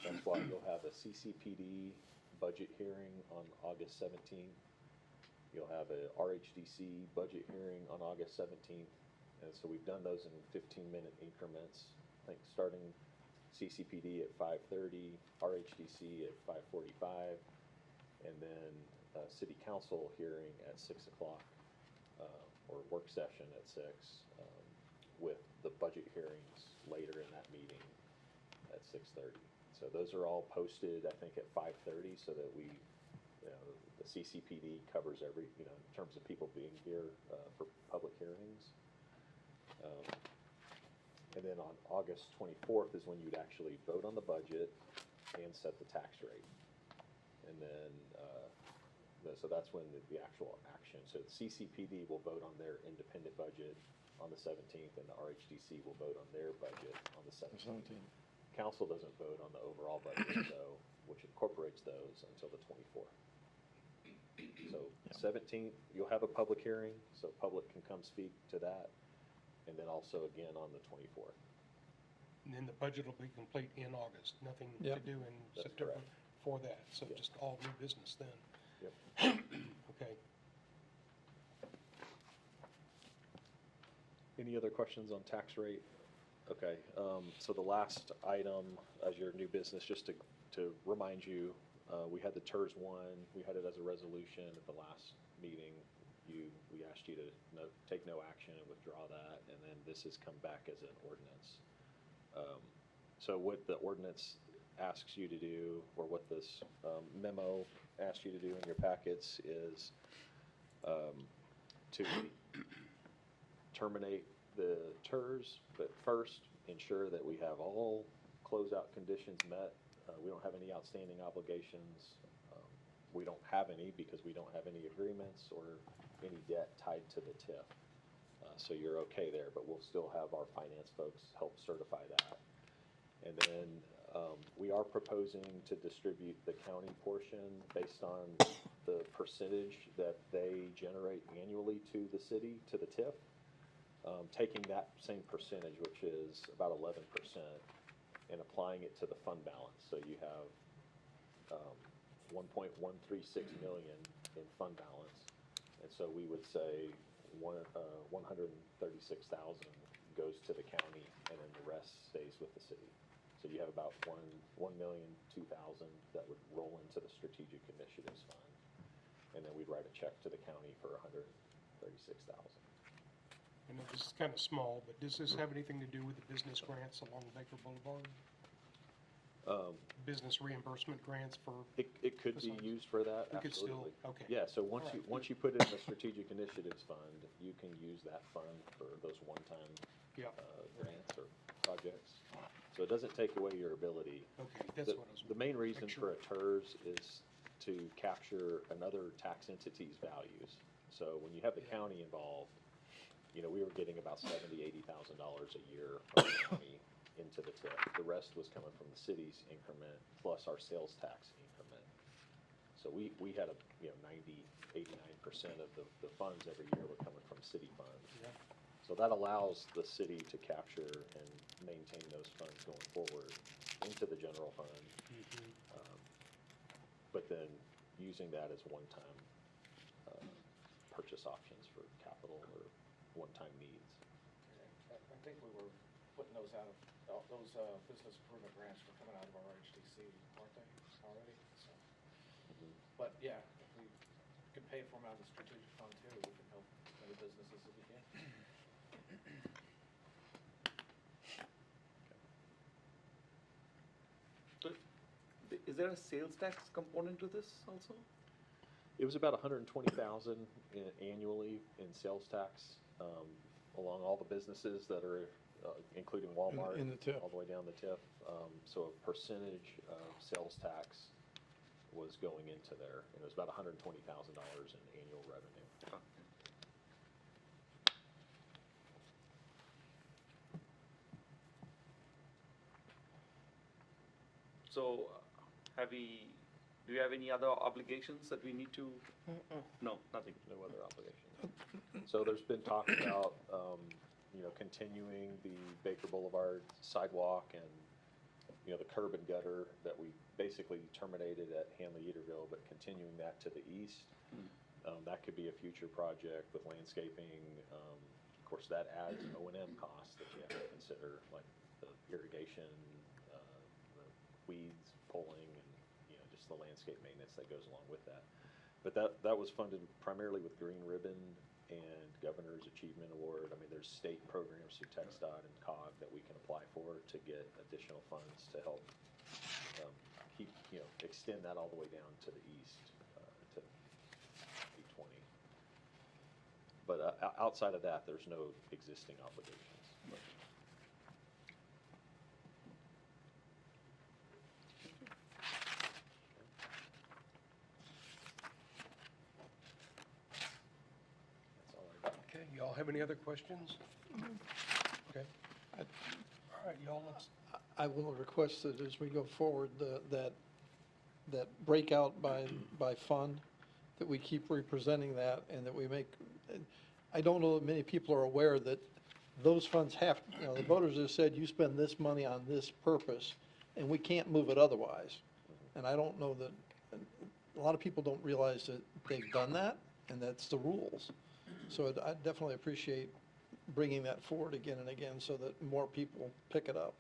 That's why you'll have a CCPD budget hearing on August 17th. You'll have a RHDC budget hearing on August 17th. And so we've done those in 15-minute increments. I think starting CCPD at 5:30, RHDC at 5:45, and then a city council hearing at 6 o'clock, or work session at 6, with the budget hearings later in that meeting at 6:30. So those are all posted, I think, at 5:30, so that we, the CCPD covers every, in terms of people being here for public hearings. And then on August 24th is when you'd actually vote on the budget and set the tax rate. And then, so that's when the actual action. So the CCPD will vote on their independent budget on the 17th, and the RHDC will vote on their budget on the 17th. Council doesn't vote on the overall budget, though, which incorporates those, until the 24th. So 17th, you'll have a public hearing, so public can come speak to that, and then also again on the 24th. And then the budget will be complete in August, nothing to Yep. do in That's September correct. for that, so Yep. just all new business then. Yep. Okay. Any other questions on tax rate? Okay, so the last item as your new business, just to remind you, we had the TERS 1, we had it as a resolution at the last meeting. We asked you to take no action and withdraw that, and then this has come back as an ordinance. So what the ordinance asks you to do, or what this memo asks you to do in your packets, is to terminate the TERS, but first ensure that we have all closeout conditions met. We don't have any outstanding obligations. We don't have any because we don't have any agreements or any debt tied to the TIF. So you're okay there, but we'll still have our finance folks help certify that. And then we are proposing to distribute the county portion based on the percentage that they generate annually to the city, to the TIF. Taking that same percentage, which is about 11%, and applying it to the fund balance. So you have 1.136 million in fund balance, And so we would say 136,000 goes to the county, and then the rest stays with the city. So you have about 1,002,000 that would roll into the Strategic Initiatives Fund. And then we'd write a check to the county for 136,000. I know this is kind of small, but does this have anything to do with the business grants along Baker Boulevard? Business reimbursement grants for, It could be Besides- used for that, We could still- absolutely. okay. Yeah, so once you put it in the Strategic Initiatives Fund, you can use that fund for those one-time yeah, grants or projects. So it doesn't take away your ability. okay, that's The- what I was. The main reason make for sure. a TERS is to capture another tax entity's values. So when you have the county involved, you know, we were getting about $80,000 a year from the county into the TIF. The rest was coming from the city's increment plus our sales tax increment. So we had 89% of the funds every year were coming from city funds. Yeah. So that allows the city to capture and maintain those funds going forward into the general fund. But then using that as one-time purchase options for capital or one-time needs. I think we were putting those out of, those business improvement grants were coming out of our HDC, weren't they, already? So, but yeah, if we can pay for them out of the strategic fund too, we can help as many businesses as we can. So, is there a sales tax component to this also? It was about 120,000 annually in sales tax along all the businesses that are, including Walmart. In the TIF. All the way down the TIF. So a percentage of sales tax was going into there, and it was about $120,000 in annual revenue. So, do you have any other obligations that we need to? No, nothing. No other obligations. So there's been talk about, continuing the Baker Boulevard sidewalk and, the curb and gutter that we basically terminated at Hanley Eaterville, but continuing that to the east. That could be a future project with landscaping. Of course, that adds O&M costs that you have to consider, like the irrigation, the weeds pulling, and, just the landscape maintenance that goes along with that. But that was funded primarily with Green Ribbon and Governor's Achievement Award. I mean, there's state programs through TxDOT and COG that we can apply for to get additional funds to help extend that all the way down to the east, to 820. But outside of that, there's no existing obligations. That's all I got. Okay, y'all have any other questions? Okay. All right, y'all, let's, I will request that as we go forward, that breakout by fund, that we keep representing that, and that we make, I don't know that many people are aware that those funds have, the voters have said, you spend this money on this purpose, and we can't move it otherwise. And I don't know that, a lot of people don't realize that they've done that, and that's the rules. So I definitely appreciate bringing that forward again and again so that more people pick it up.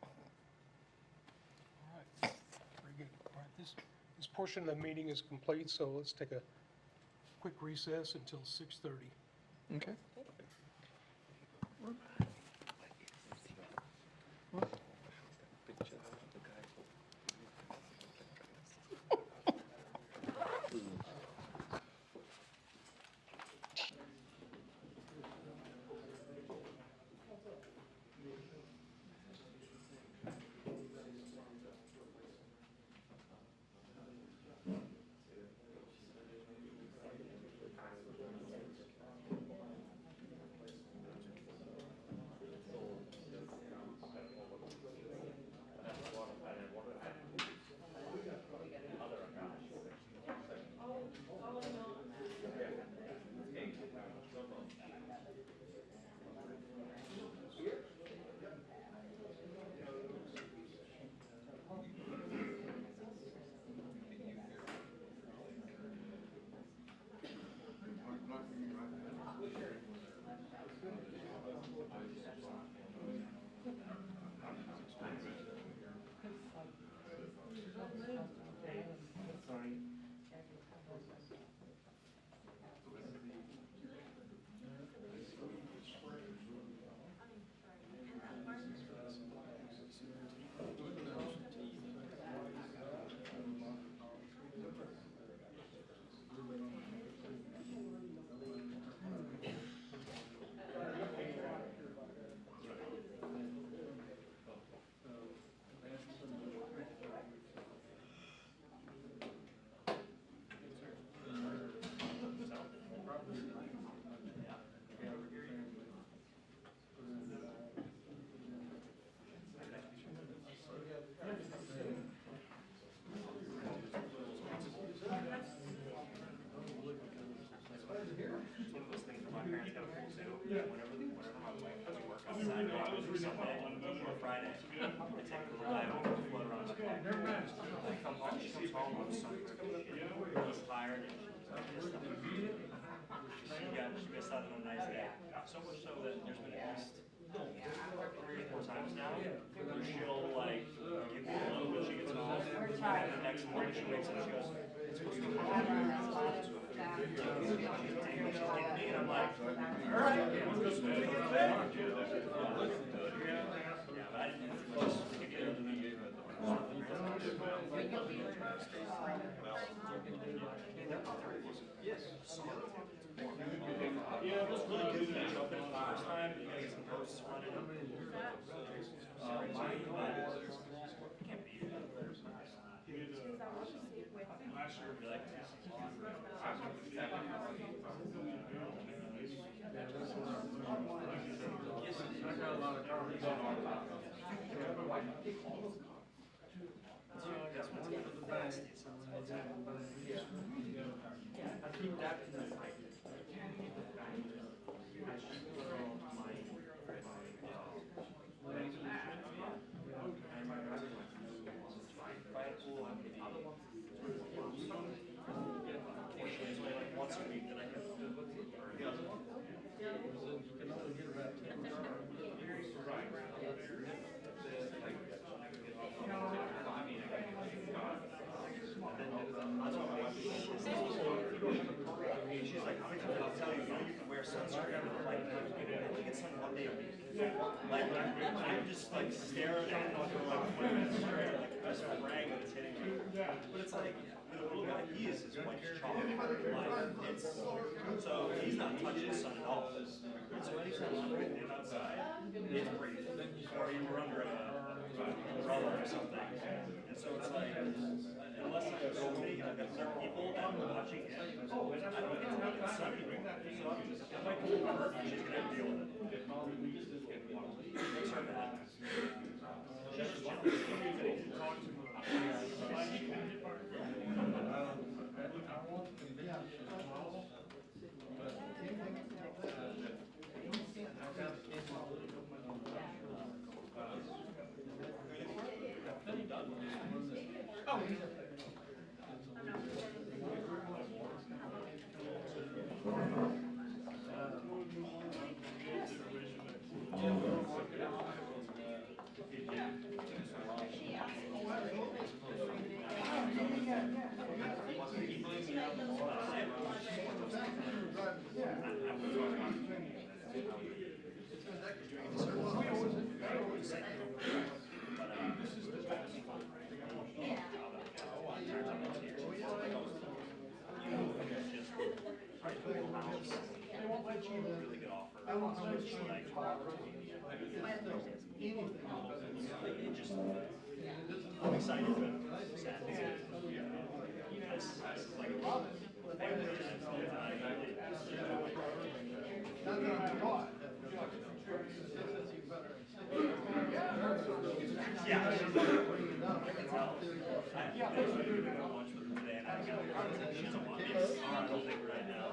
all right, very good. All right, this portion of the meeting is complete, so let's take a quick recess until 6:30. Okay. She missed out on a nice day. So much so that there's been at least 3 or 4 times now where she'll like give me a loan when she gets home. And the next morning she wakes up and she goes, it's supposed to be and I'm like, all right. Yeah, but I didn't just take it other than yeah, it was really good when I jumped in the first time. You gotta get some posts running. Can't beat it. Once a week that I can. She's like, how many times I'll tell you, you can wear sunscreen. I'm like, I only get sun one day a week. Like, I'm just like staring at it for like 20 minutes straight, like this rag that's hitting me. But it's like, with a little guy, he is as white as chalk. Like, it's, so he's not touching the sun at all. So anytime I'm with him outside, it's breathing. Or you were under an umbrella or something. And so it's like, unless I'm filming and I've got other people that are watching him, I don't get to sun anymore. So if I come over, she's going to deal with it. Makes her mad. She's just chilling. Really good offer. I'm excited, but sad. This is like a family yeah, she's like, I can tell. I go lunch with her today, and I got she doesn't want me to I don't think right now.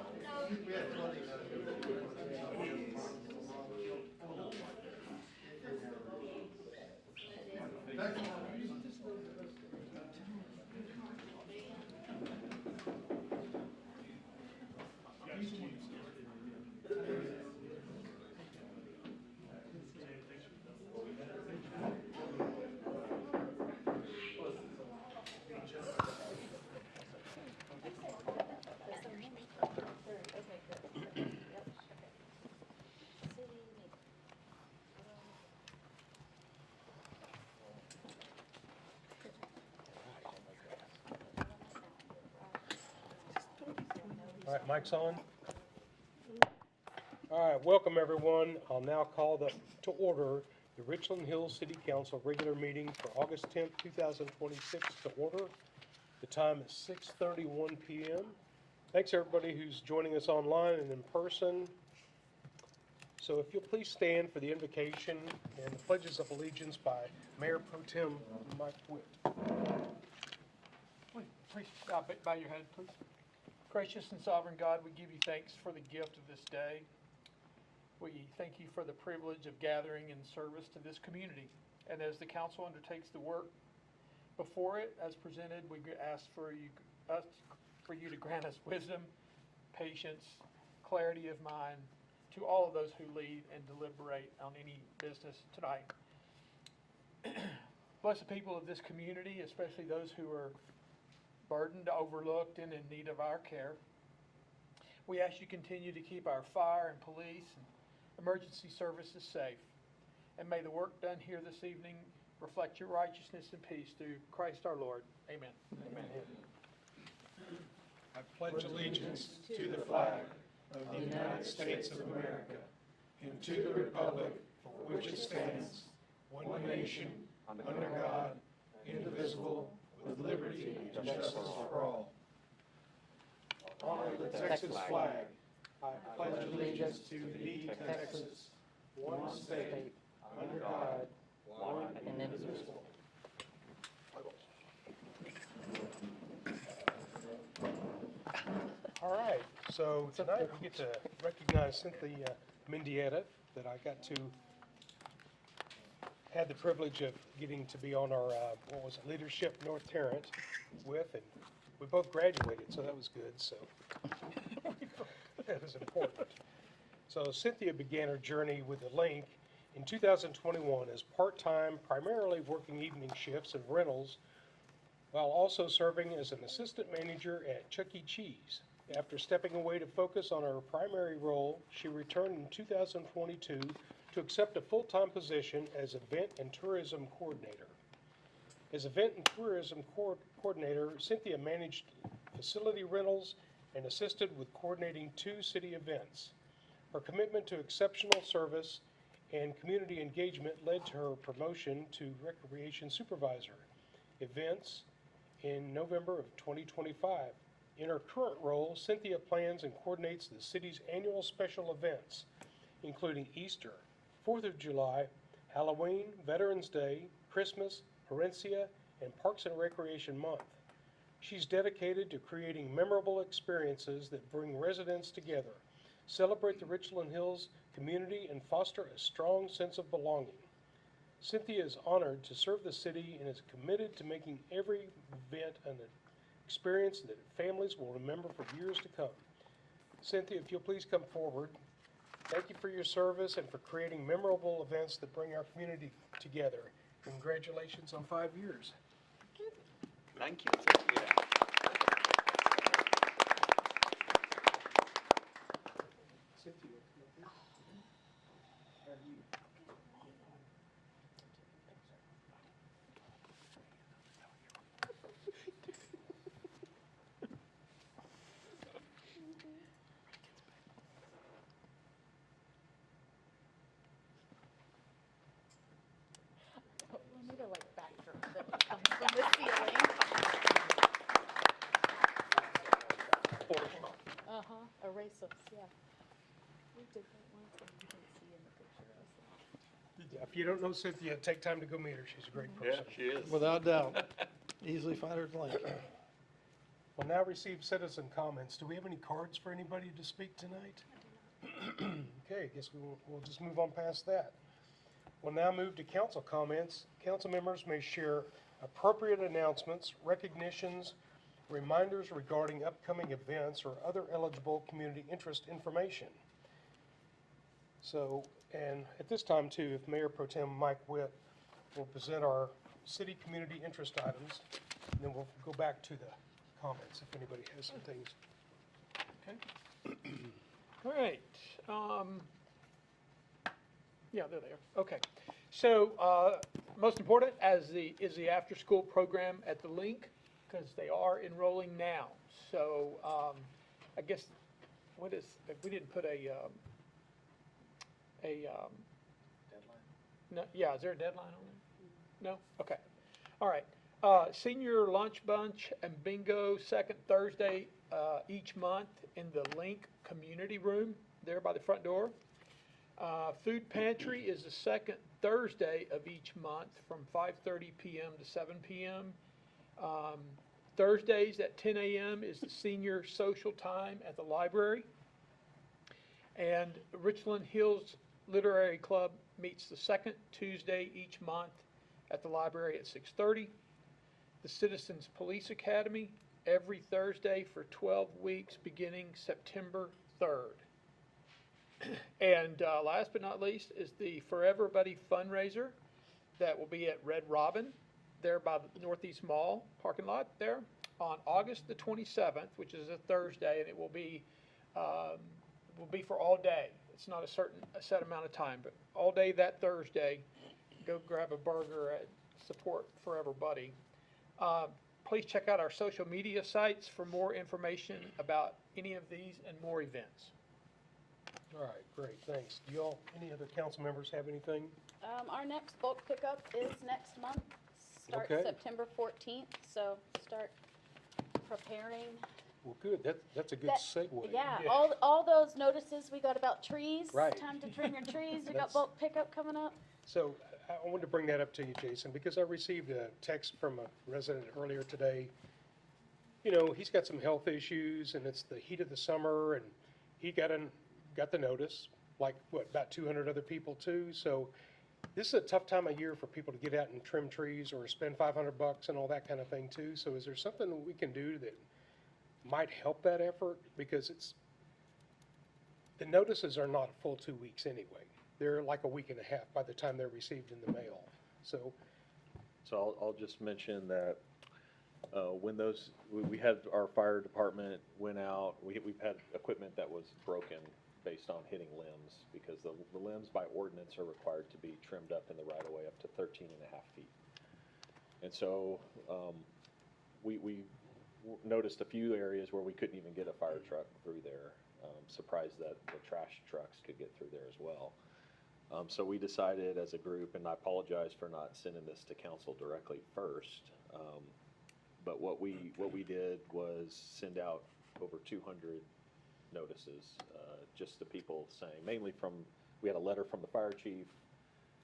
All right, mic's on. All right, welcome everyone. I'll now call to order the Richland Hills City Council regular meeting for August 10th, 2026 to order. The time is 6:31 p.m. Thanks everybody who's joining us online and in person. So if you'll please stand for the invocation and the pledges of allegiance by Mayor Pro Tem Mike Witt. Please bow your head, please. Gracious and sovereign God, we give you thanks for the gift of this day. We thank you for the privilege of gathering in service to this community. And as the council undertakes the work before it, as presented, we ask for you to grant us wisdom, patience, clarity of mind to all of those who lead and deliberate on any business tonight. Bless the people of this community, especially those who are burdened, overlooked, and in need of our care. We ask you continue to keep our fire and police and emergency services safe. And may the work done here this evening reflect your righteousness and peace through Christ our Lord. Amen. Amen. I pledge allegiance to the flag of the United States of America and to the republic for which it stands, one nation, under God, indivisible, with liberty and justice for all. Honor the Texas flag. I pledge allegiance to thee, Texas, one state, under God, one and indivisible. All right, so tonight we get to recognize Cynthia Mendieta, that I got to, had the privilege of getting to be on our, Leadership North Tarrant with, and we both graduated, so that was good, so. That was important. So Cynthia began her journey with the Link in 2021 as part-time, primarily working evening shifts and rentals, while also serving as an assistant manager at Chuck E. Cheese. After stepping away to focus on her primary role, she returned in 2022 to accept a full-time position as Event and Tourism Coordinator. As Event and Tourism Coordinator, Cynthia managed facility rentals and assisted with coordinating 2 city events. Her commitment to exceptional service and community engagement led to her promotion to Recreation Supervisor Events in November of 2025. In her current role, Cynthia plans and coordinates the city's annual special events, including Easter, 4th of July, Halloween, Veterans Day, Christmas, Herencia, and Parks and Recreation Month. She's dedicated to creating memorable experiences that bring residents together, celebrate the Richland Hills community, and foster a strong sense of belonging. Cynthia is honored to serve the city and is committed to making every event an experience that families will remember for years to come. Cynthia, if you'll please come forward. Thank you for your service and for creating memorable events that bring our community together. Congratulations on 5 years. Thank you. Cynthia. We need a like backdrop that comes from the ceiling. Erase us, yeah. We did that once and you can see in the picture us. If you don't know Cynthia, take time to go meet her. She's a great Yeah, person. she is. Without doubt. Easily find her at the Link. We'll now receive citizen comments. Do we have any cards for anybody to speak tonight? Okay, I guess we'll just move on past that. We'll now move to council comments. Council members may share appropriate announcements, recognitions, reminders regarding upcoming events, or other eligible community interest information. So, and at this time too, if Mayor Pro Tem Mike Witt will present our city community interest items, and then we'll go back to the comments if anybody has some things. Okay. All right. Yeah, there they are. Okay. So, most important is the after-school program at the Link, because they are enrolling now. So, I guess, we didn't put a Deadline? no, yeah, is there a deadline on it? No? Okay. All right. Senior lunch bunch and bingo, second Thursday each month in the Link Community Room there by the front door. Food pantry is the second Thursday of each month from 5:30 p.m. to 7 p.m. Thursdays at 10 a.m. is the senior social time at the library. And Richland Hills Literary Club meets the second Tuesday each month at the library at 6:30. The Citizens Police Academy every Thursday for 12 weeks beginning September 3rd. And last but not least is the Forever Buddy fundraiser that will be at Red Robin, there by the Northeast Mall parking lot there, on August the 27th, which is a Thursday, and it will be for all day. It's not a set amount of time, but all day that Thursday, go grab a burger and support Forever Buddy. Please check out our social media sites for more information about any of these and more events. All right, great, thanks. Do y'all, any other council members have anything? Our next bulk pickup is next month, starts Okay. September 14th, so start preparing. Well, good, that's a good That- segue. Yeah, Yeah. all those notices we got about trees. Right. Time to trim your trees, we That's- got bulk pickup coming up. So I wanted to bring that up to you, Jason, because I received a text from a resident earlier today. You know, he's got some health issues and it's the heat of the summer and he got the notice, like, what, about 200 other people too? So this is a tough time of year for people to get out and trim trees or spend $500 and all that kind of thing too. So is there something that we can do that might help that effort? Because the notices are not a full 2 weeks anyway. They're like a week and a half by the time they're received in the mail. So, So I'll just mention that when we had our fire department went out, we've had equipment that was broken based on hitting limbs, because the limbs by ordinance are required to be trimmed up in the right of way up to 13.5 feet. And so we noticed a few areas where we couldn't even get a fire truck through there. Surprised that the trash trucks could get through there as well. So we decided as a group, and I apologize for not sending this to council directly first, but what we did was send out over 200 notices, just to people saying, mainly we had a letter from the fire chief,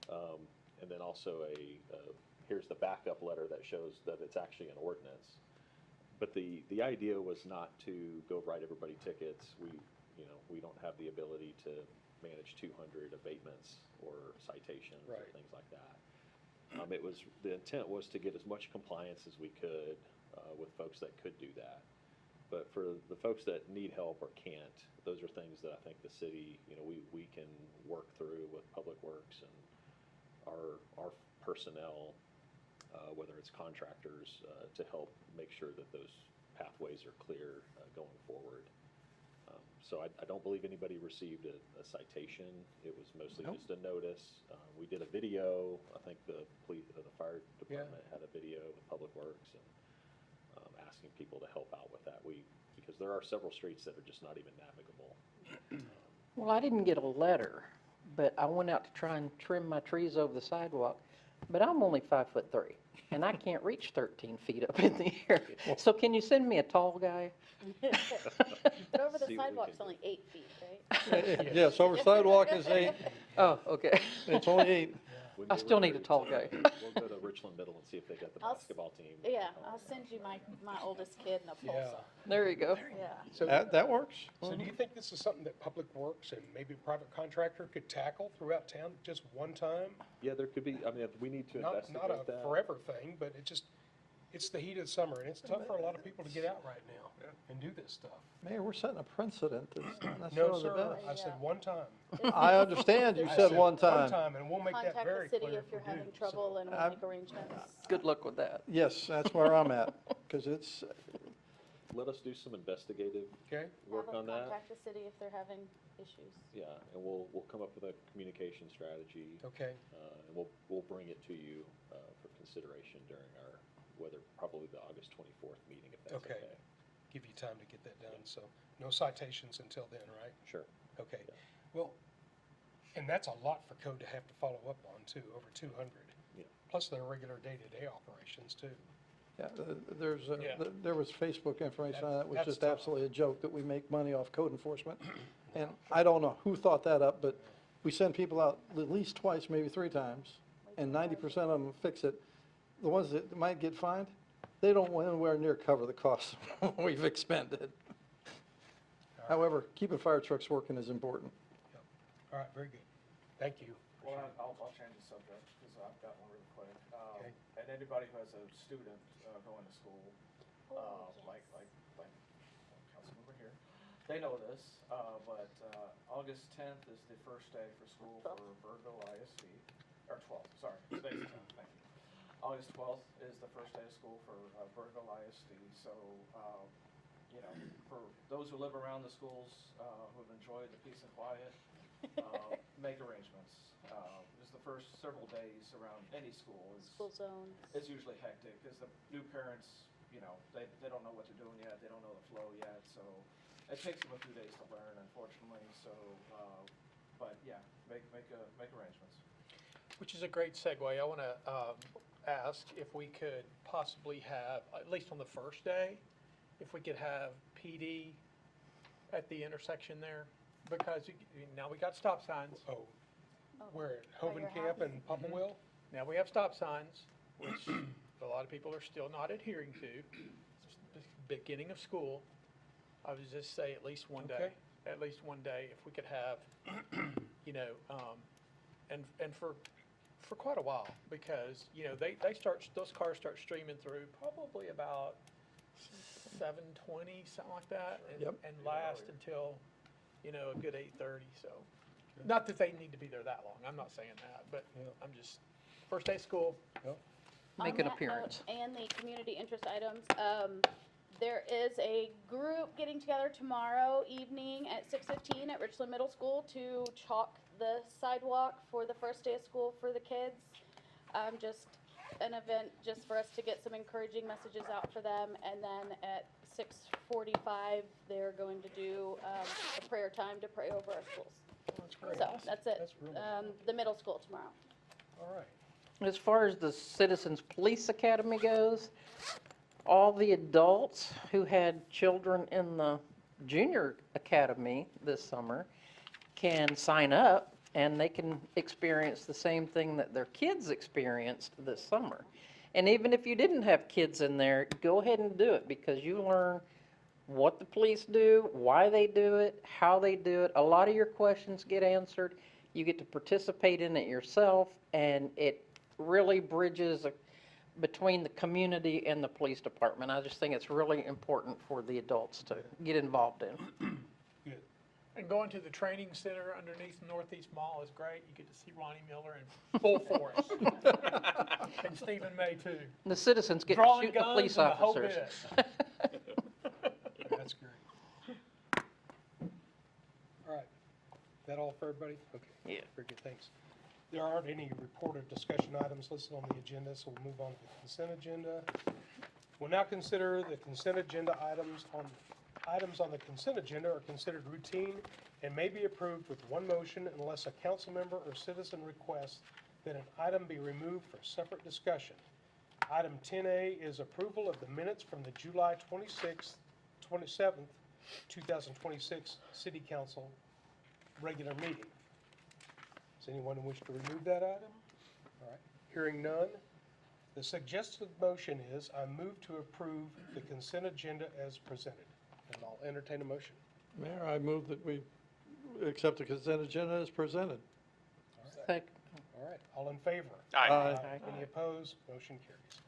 and then also here's the backup letter that shows that it's actually an ordinance. But the idea was not to go write everybody tickets. We don't have the ability to manage 200 abatements or citations or Right. things like that. The intent was to get as much compliance as we could with folks that could do that. But for the folks that need help or can't, those are things that I think the city, we can work through with Public Works and our personnel, whether it's contractors, to help make sure that those pathways are clear going forward. So I don't believe anybody received a citation. It was mostly Nope. just a notice. We did a video. I think the fire department had a video with Public Works and asking people to help out with that. Because there are several streets that are just not even navigable. Well, I didn't get a letter, but I went out to try and trim my trees over the sidewalk, but I'm only 5'3", and I can't reach 13 feet up in the air. So can you send me a tall guy? But over the See what we sidewalk's can only 8 feet, right? Yes, over sidewalk is 8, Oh, okay. it's only 8. When I they still were need a ready tall to- guy. We'll go to Richland Middle and see if they got the I'll s- basketball team. Yeah, I'll send you my oldest kid and a pole yeah. saw. There you go. Yeah. So, That works. so do you think this is something that Public Works and maybe a private contractor could tackle throughout town just one time? Yeah, there could be, we need to Not investigate a that. forever thing, but it's the heat of the summer, and it's tough for a lot of people to get out right now and do this stuff. Mayor, we're setting a precedent that's not No, necessarily the sir, best. I said one time. I understand, you I said one One time. time, and we'll make that Contact very the clear. city if you're we do, having so. trouble and we'll I'm- make arrangements. Good luck with that. Yes, that's where I'm at, because it's, Let us do some investigative Okay, work Have them on that. Contact the city if they're having issues. Yeah, and we'll come up with a communication strategy, okay, and we'll bring it to you for consideration during probably the August 24th meeting, if that's Okay. okay. give you time to get that done, so no citations until then, right? Sure. Okay, Yeah. well, and that's a lot for code to have to follow up on too, over 200. Yeah. Plus their regular day-to-day operations too. yeah, Yeah. there was Facebook information on that, was That's just tough. absolutely a joke that we make money off code enforcement. And I don't know who thought that up, but we send people out at least twice, maybe 3 times, and 90% of them fix it. The ones that might get fined, they don't anywhere near cover the costs we've expended. However, keeping fire trucks working is important. All right, very good. Thank you. Well, I'll change the subject, because I've got one really quick. Okay. and anybody who has a student going to school, like Councilmember here, they know this, but August 10th is the first day for school for Burville ISD, or 12th, sorry, today's the 10th, thank you. August 12th is the first day of school for Burville ISD, so, you know, for those who live around the schools, who've enjoyed the peace and quiet, make arrangements. It's the first several days around any school School zones. it's usually hectic, because the new parents, you know, they don't know what they're doing yet, they don't know the flow yet, so it takes them a few days to learn, unfortunately, so, but yeah, make arrangements. Which is a great segue. I want to ask if we could possibly have, at least on the first day, if we could have PD at the intersection there, because now we got stop signs. Oh, where, at By your Hovenkamp and Popplewell? Now we have stop signs, which a lot of people are still not adhering to. It's the beginning of school. I would just say at least one day, Okay. at least one day, if we could have, you know, and for quite a while, because, you know, those cars start streaming through probably about 7:20, something like that, Yep. and last until, you know, a good 8:30, so. Not that they need to be there that long, I'm not saying that, but Yeah. I'm just, first day of school, Make On an that appearance. note, and the community interest items, there is a group getting together tomorrow evening at 6:15 at Richland Middle School to chalk the sidewalk for the first day of school for the kids. Just an event just for us to get some encouraging messages out for them. And then at 6:45, they're going to do a prayer time to pray over our schools. That's great. So that's it. That's really cool. The middle school tomorrow. All right. As far as the Citizens Police Academy goes, all the adults who had children in the junior academy this summer can sign up and they can experience the same thing that their kids experienced this summer. And even if you didn't have kids in there, go ahead and do it, because you learn what the police do, why they do it, how they do it. A lot of your questions get answered. You get to participate in it yourself, and it really bridges between the community and the police department. I just think it's really important for the adults to get involved in. Good. and going to the training center underneath Northeast Mall is great. You get to see Ronnie Miller in full force. And Stephen May too. The citizens get to Drawing shoot the guns police and the whole officers. bit. That's great. All right. That all for everybody? Okay. Yeah. Very good, thanks. There aren't any reported discussion items listed on the agenda, so we'll move on to the consent agenda. We'll now consider the consent agenda items on the consent agenda are considered routine and may be approved with one motion unless a council member or citizen requests that an item be removed for separate discussion. Item 10A is approval of the minutes from the July 27th, 2026 City Council regular meeting. Does anyone wish to remove that item? All right, hearing none. The suggested motion is I move to approve the consent agenda as presented. And I'll entertain a motion. Mayor, I move that we accept the consent agenda as presented. Second. All right, all in favor? Aye. Any opposed? Motion carries.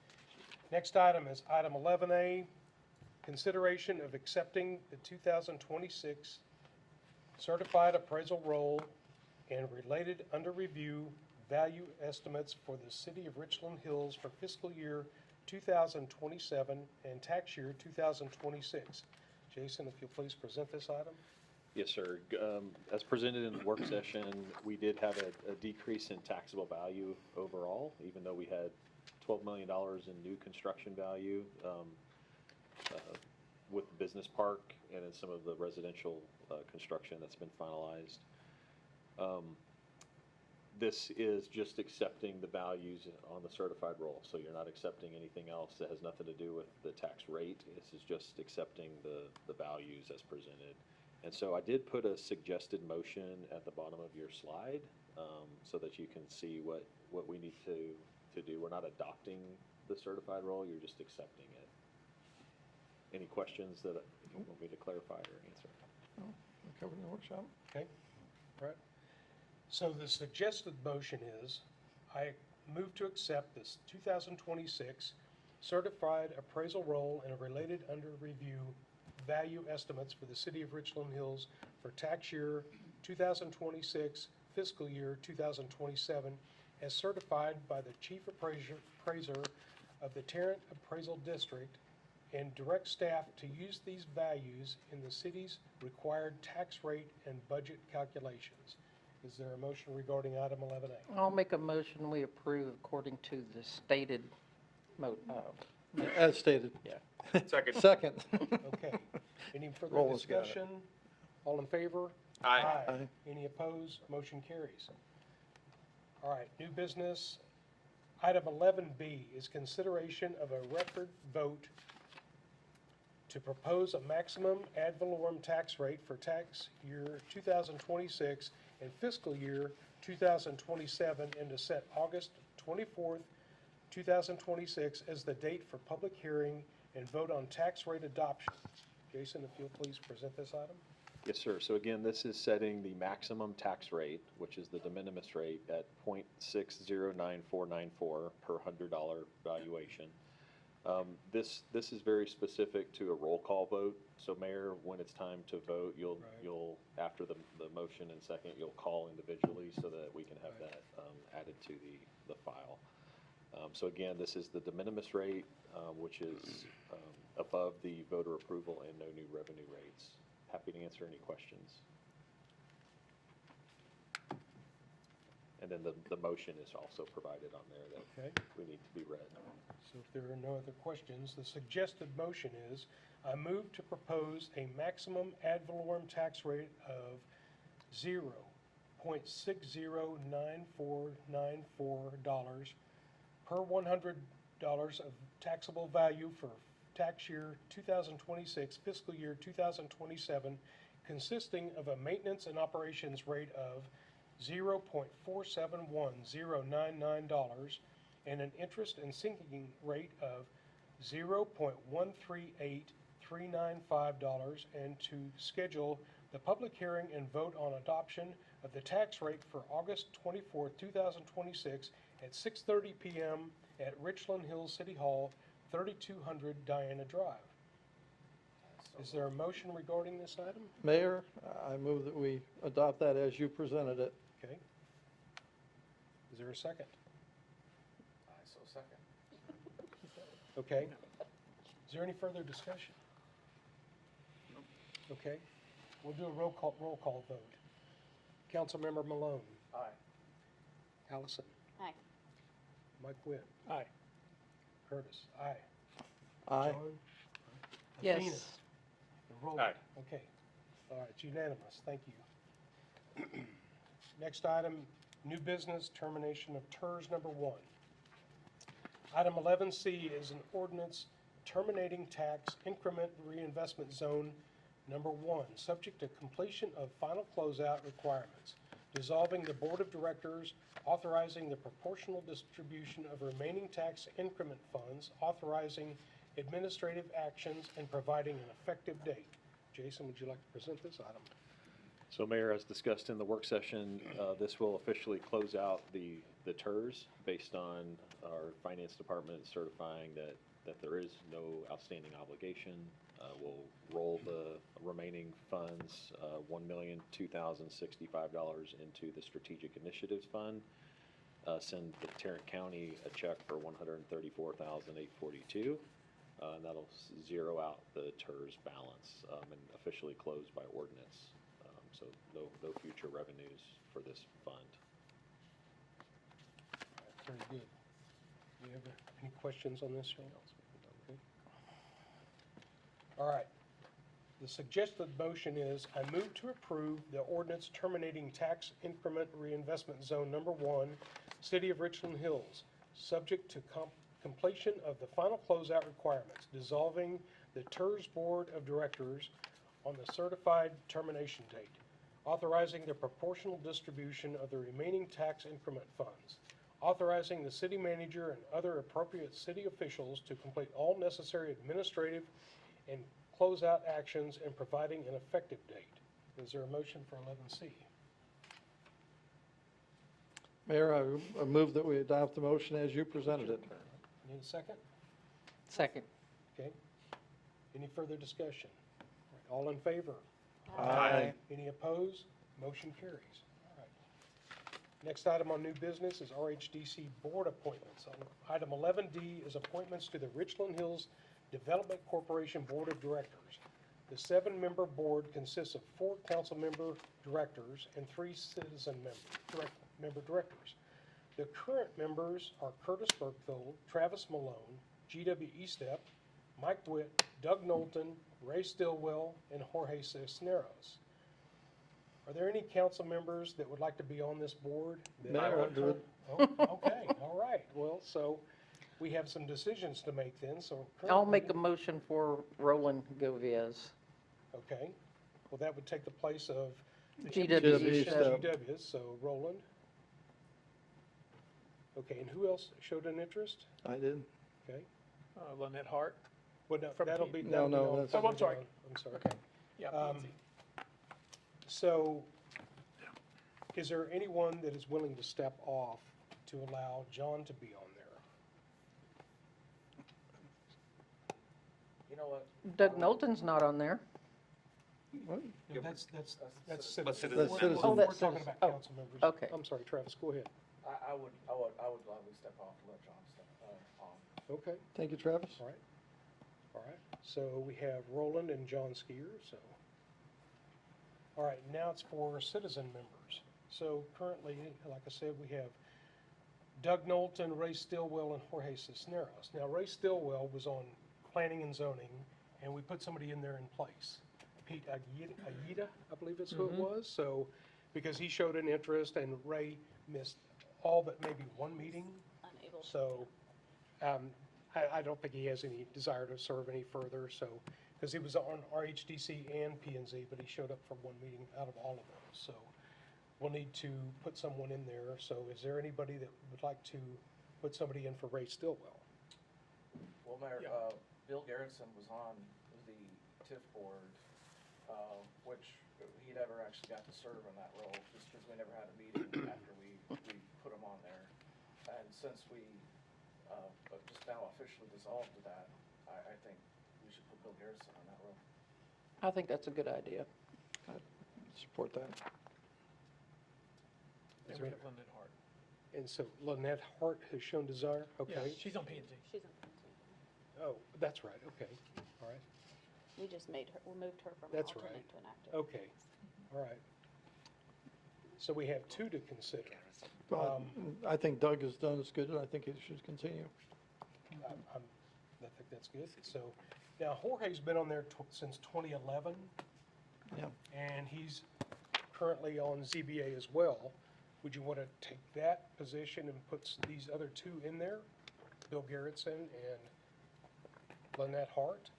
Next item is item 11A, consideration of accepting the 2026 certified appraisal roll and related under review value estimates for the city of Richland Hills for fiscal year 2027 and tax year 2026. Jason, if you'll please present this item. Yes, sir. As presented in the work session, we did have a decrease in taxable value overall, even though we had $12 million in new construction value with the business park and in some of the residential construction that's been finalized. This is just accepting the values on the certified roll, so you're not accepting anything else that has nothing to do with the tax rate. This is just accepting the values as presented. And so I did put a suggested motion at the bottom of your slide so that you can see what we need to do. We're not adopting the certified roll, you're just accepting it. Any questions that you want me to clarify or answer? Covered in the workshop. Okay, all right. So the suggested motion is, I move to accept this 2026 certified appraisal roll and a related under review value estimates for the city of Richland Hills for tax year 2026, fiscal year 2027, as certified by the chief appraiser of the Tarrant Appraisal District, and direct staff to use these values in the city's required tax rate and budget calculations. Is there a motion regarding item 11A? I'll make a motion, we approve according to the stated As stated. Yeah. Second. Second. Okay. Any further Roland's got it. discussion? All in favor? Aye. Aye. Any opposed? Motion carries. All right, new business. Item 11B is consideration of a record vote to propose a maximum ad valorem tax rate for tax year 2026 and fiscal year 2027, and to set August 24th, 2026 as the date for public hearing and vote on tax rate adoption. Jason, if you'll please present this item. Yes, sir. So again, this is setting the maximum tax rate, which is the de minimis rate, at .609494 per $100 valuation. This is very specific to a roll call vote. So Mayor, when it's time to vote, you'll after the motion and second, you'll call individually so that we can have that added to the file. So again, this is the de minimis rate, which is above the voter approval and no new revenue rates. Happy to answer any questions. And then the motion is also provided on there that Okay. we need to be read. So if there are no other questions, the suggested motion is, I move to propose a maximum ad valorem tax rate of $0.609494 per $100 of taxable value for tax year 2026, fiscal year 2027, consisting of a maintenance and operations rate of $0.471099 and an interest and sinking rate of $0.138395, and to schedule the public hearing and vote on adoption of the tax rate for August 24, 2026 at 6:30 p.m. at Richland Hills City Hall, 3200 Diana Drive. Is there a motion regarding this item? Mayor, I move that we adopt that as you presented it. Okay. Is there a second? So second. Okay. Is there any further discussion? Okay. We'll do a roll call vote. Councilmember Malone. Aye. Allison. Aye. Mike Witt. Aye. Curtis. Aye. Aye. John? Yes. Athena? And Roland? Aye. Okay. All right, it's unanimous. Thank you. Next item, new business, termination of TERS number 1. Item 11C is an ordinance terminating tax increment reinvestment zone number 1, subject to completion of final closeout requirements, dissolving the board of directors, authorizing the proportional distribution of remaining tax increment funds, authorizing administrative actions, and providing an effective date. Jason, would you like to present this item? So Mayor, as discussed in the work session, this will officially close out the TERS based on our finance department certifying that there is no outstanding obligation. We'll roll the remaining funds, $1,002,065 into the Strategic Initiatives Fund, send the Tarrant County a check for $134,842, and that'll zero out the TERS balance and officially close by ordinance. So no future revenues for this fund. Very good. Do you have any questions on this, Sean? Okay. All right. The suggested motion is, I move to approve the ordinance terminating tax increment reinvestment zone number 1, City of Richland Hills, subject to completion of the final closeout requirements, dissolving the TERS Board of Directors on the certified termination date, authorizing the proportional distribution of the remaining tax increment funds, authorizing the city manager and other appropriate city officials to complete all necessary administrative and closeout actions, and providing an effective date. Is there a motion for 11C? Mayor, I move that we adopt the motion as you presented it. Need a second? Second. Okay. Any further discussion? All in favor? Aye. Any opposed? Motion carries. All right. Next item on new business is RHDC board appointments. On item 11D is appointments to the Richland Hills Development Corporation Board of Directors. The 7-member board consists of 4 council member directors and 3 citizen member directors. The current members are Curtis Bergfield, Travis Malone, G.W. Estep, Mike Witt, Doug Knowlton, Ray Stillwell, and Jorge Cisneros. Are there any council members that would like to be on this board? that- Mayor, I'll do it. Oh, okay, all right. Well, so we have some decisions to make then, so. I'll make a currently- motion for Roland Govez. Okay, well, that would take the place of. the GW GWs, so Roland. Okay, and who else showed an interest? I did. Okay, Lynette Hart. well, no, From that'll P- be. No, that'll be no, on that's- Oh, I'm sorry. further down. I'm sorry. Okay. Yeah, Um, P&Z. So, is there anyone that is willing to step off to allow John to be on there? You know what? Doug Knowlton's not on there. What? No, that's That's citizen. citizen. That's We're- citizen. Oh, We're that's talking citizen. about Oh, council members. okay. I'm sorry, Travis, go ahead. I would gladly step off and let John step on. Okay, Thank you, Travis. all right. All right, so we have Roland and John Skier, so. All right, now it's for citizen members. So currently, like I said, we have Doug Knowlton, Ray Stillwell, and Jorge Cisneros. Now, Ray Stillwell was on planning and zoning, and we put somebody in there in place. Pete Aguida, I believe that's who it was, so, because he showed an interest, and Ray missed all but maybe one meeting. Unable to. So, I don't think he has any desire to serve any further, so, because he was on RHDC and P and Z, but he showed up for one meeting out of all of those, so we'll need to put someone in there. So is there anybody that would like to put somebody in for Ray Stillwell? Well, Mayor, Yeah. Bill Garrison was on the TIF board, which he never actually got to serve in that role, just because we never had a meeting after we put him on there. And since we just now officially dissolved that, I think we should put Bill Garrison on that role. I think that's a good idea. Support that. And we have Lynette Hart. And so Lynette Hart has shown desire, Yeah, okay? she's on P&Z. She's on P&Z. Oh, that's right, okay, all right, We just made her, we moved her from an That's alternate right. to an active. okay, all right. So we have 2 to consider. But I think Doug has done as good, and I think he should continue. I think that's good. So now Jorge's been on there since 2011. Yeah. And he's currently on ZBA as well. Would you want to take that position and put these other 2 in there? Bill Garrettson and Lynette Hart?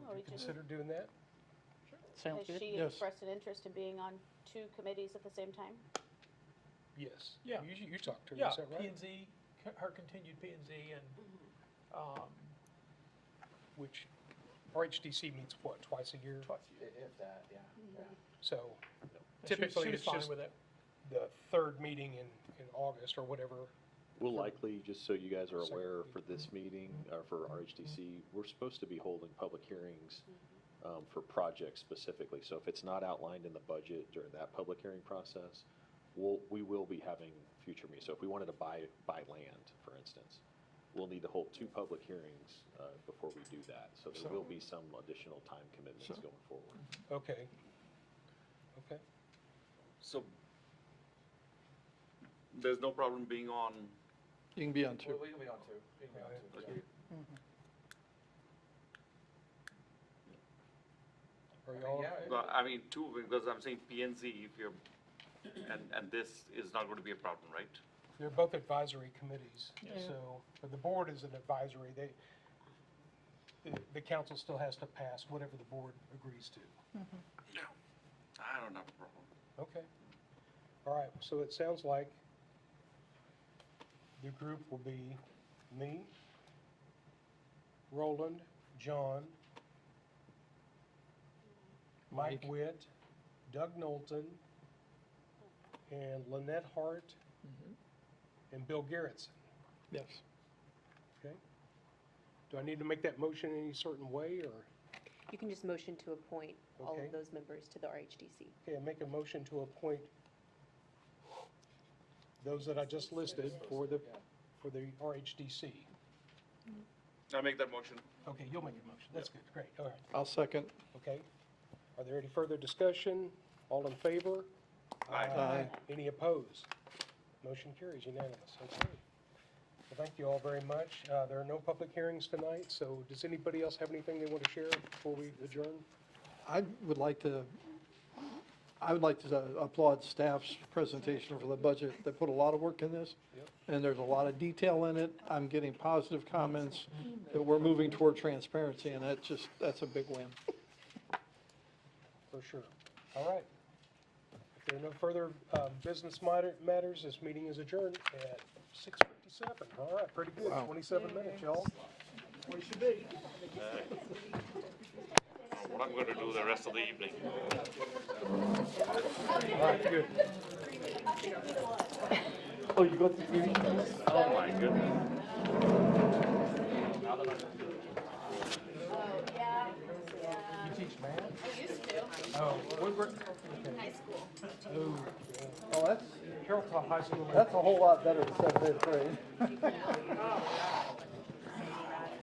Well, Would you we just- consider doing that? Sounds Has good? she Yes. expressed an interest in being on 2 committees at the same time? Yes. Yeah. You talked to her, Yeah, is that right? P&Z, her continued P&Z and, Which RHDC meets what, twice a year? twice a year. If that, yeah, yeah. So And typically she was it's fine just with it. the 3rd meeting in August or whatever. We'll likely, just so you guys are Second aware, meeting. for this meeting, for RHDC, we're supposed to be holding public hearings for projects specifically. So if it's not outlined in the budget during that public hearing process, we will be having future meetings. So if we wanted to buy land, for instance, we'll need to hold 2 public hearings before we do that. So there will be some additional time commitments going forward. Okay. Okay. So there's no problem being on, You can be on 2. We can be on 2. We can be on 2. Okay. Are you all? Yeah, well, I mean, 2, because I'm saying P and Z, if you're, and this is not going to be a problem, right? They're both advisory committees, Yeah. so, but the board is an advisory, the council still has to pass whatever the board agrees to. Yeah. I don't have a problem. Okay. All right, so it sounds like the group will be me, Roland, John, Mike Mike. Witt, Doug Knowlton, and Lynette Hart, and Bill Garrettson. Yes. Okay? Do I need to make that motion any certain way, or? You can just motion to appoint all Okay. of those members to the RHDC. Okay, I make a motion to appoint those that I just listed for the RHDC. I make that motion. Okay, you'll make a motion. That's good, great, all right. I'll second. Okay. Are there any further discussion? All in favor? Aye. Any opposed? Motion carries unanimous. Okay. Well, thank you all very much. There are no public hearings tonight, so does anybody else have anything they want to share before we adjourn? I would like to applaud staff's presentation for the budget. They put a lot of work in this, and there's a lot of detail in it. I'm getting positive comments that we're moving toward transparency, and that's a big win. For sure. All right. If there are no further business matters, this meeting is adjourned at 6:57. All right, pretty good. Wow. 27 minutes, y'all. We should be. What I'm gonna do the rest of the evening. All right, good. Oh, you got the TV? Oh, my goodness. You teach math? I used to, Oh, we're, high school. Oh, that's Carrollton High School. a whole lot better than 7th grade.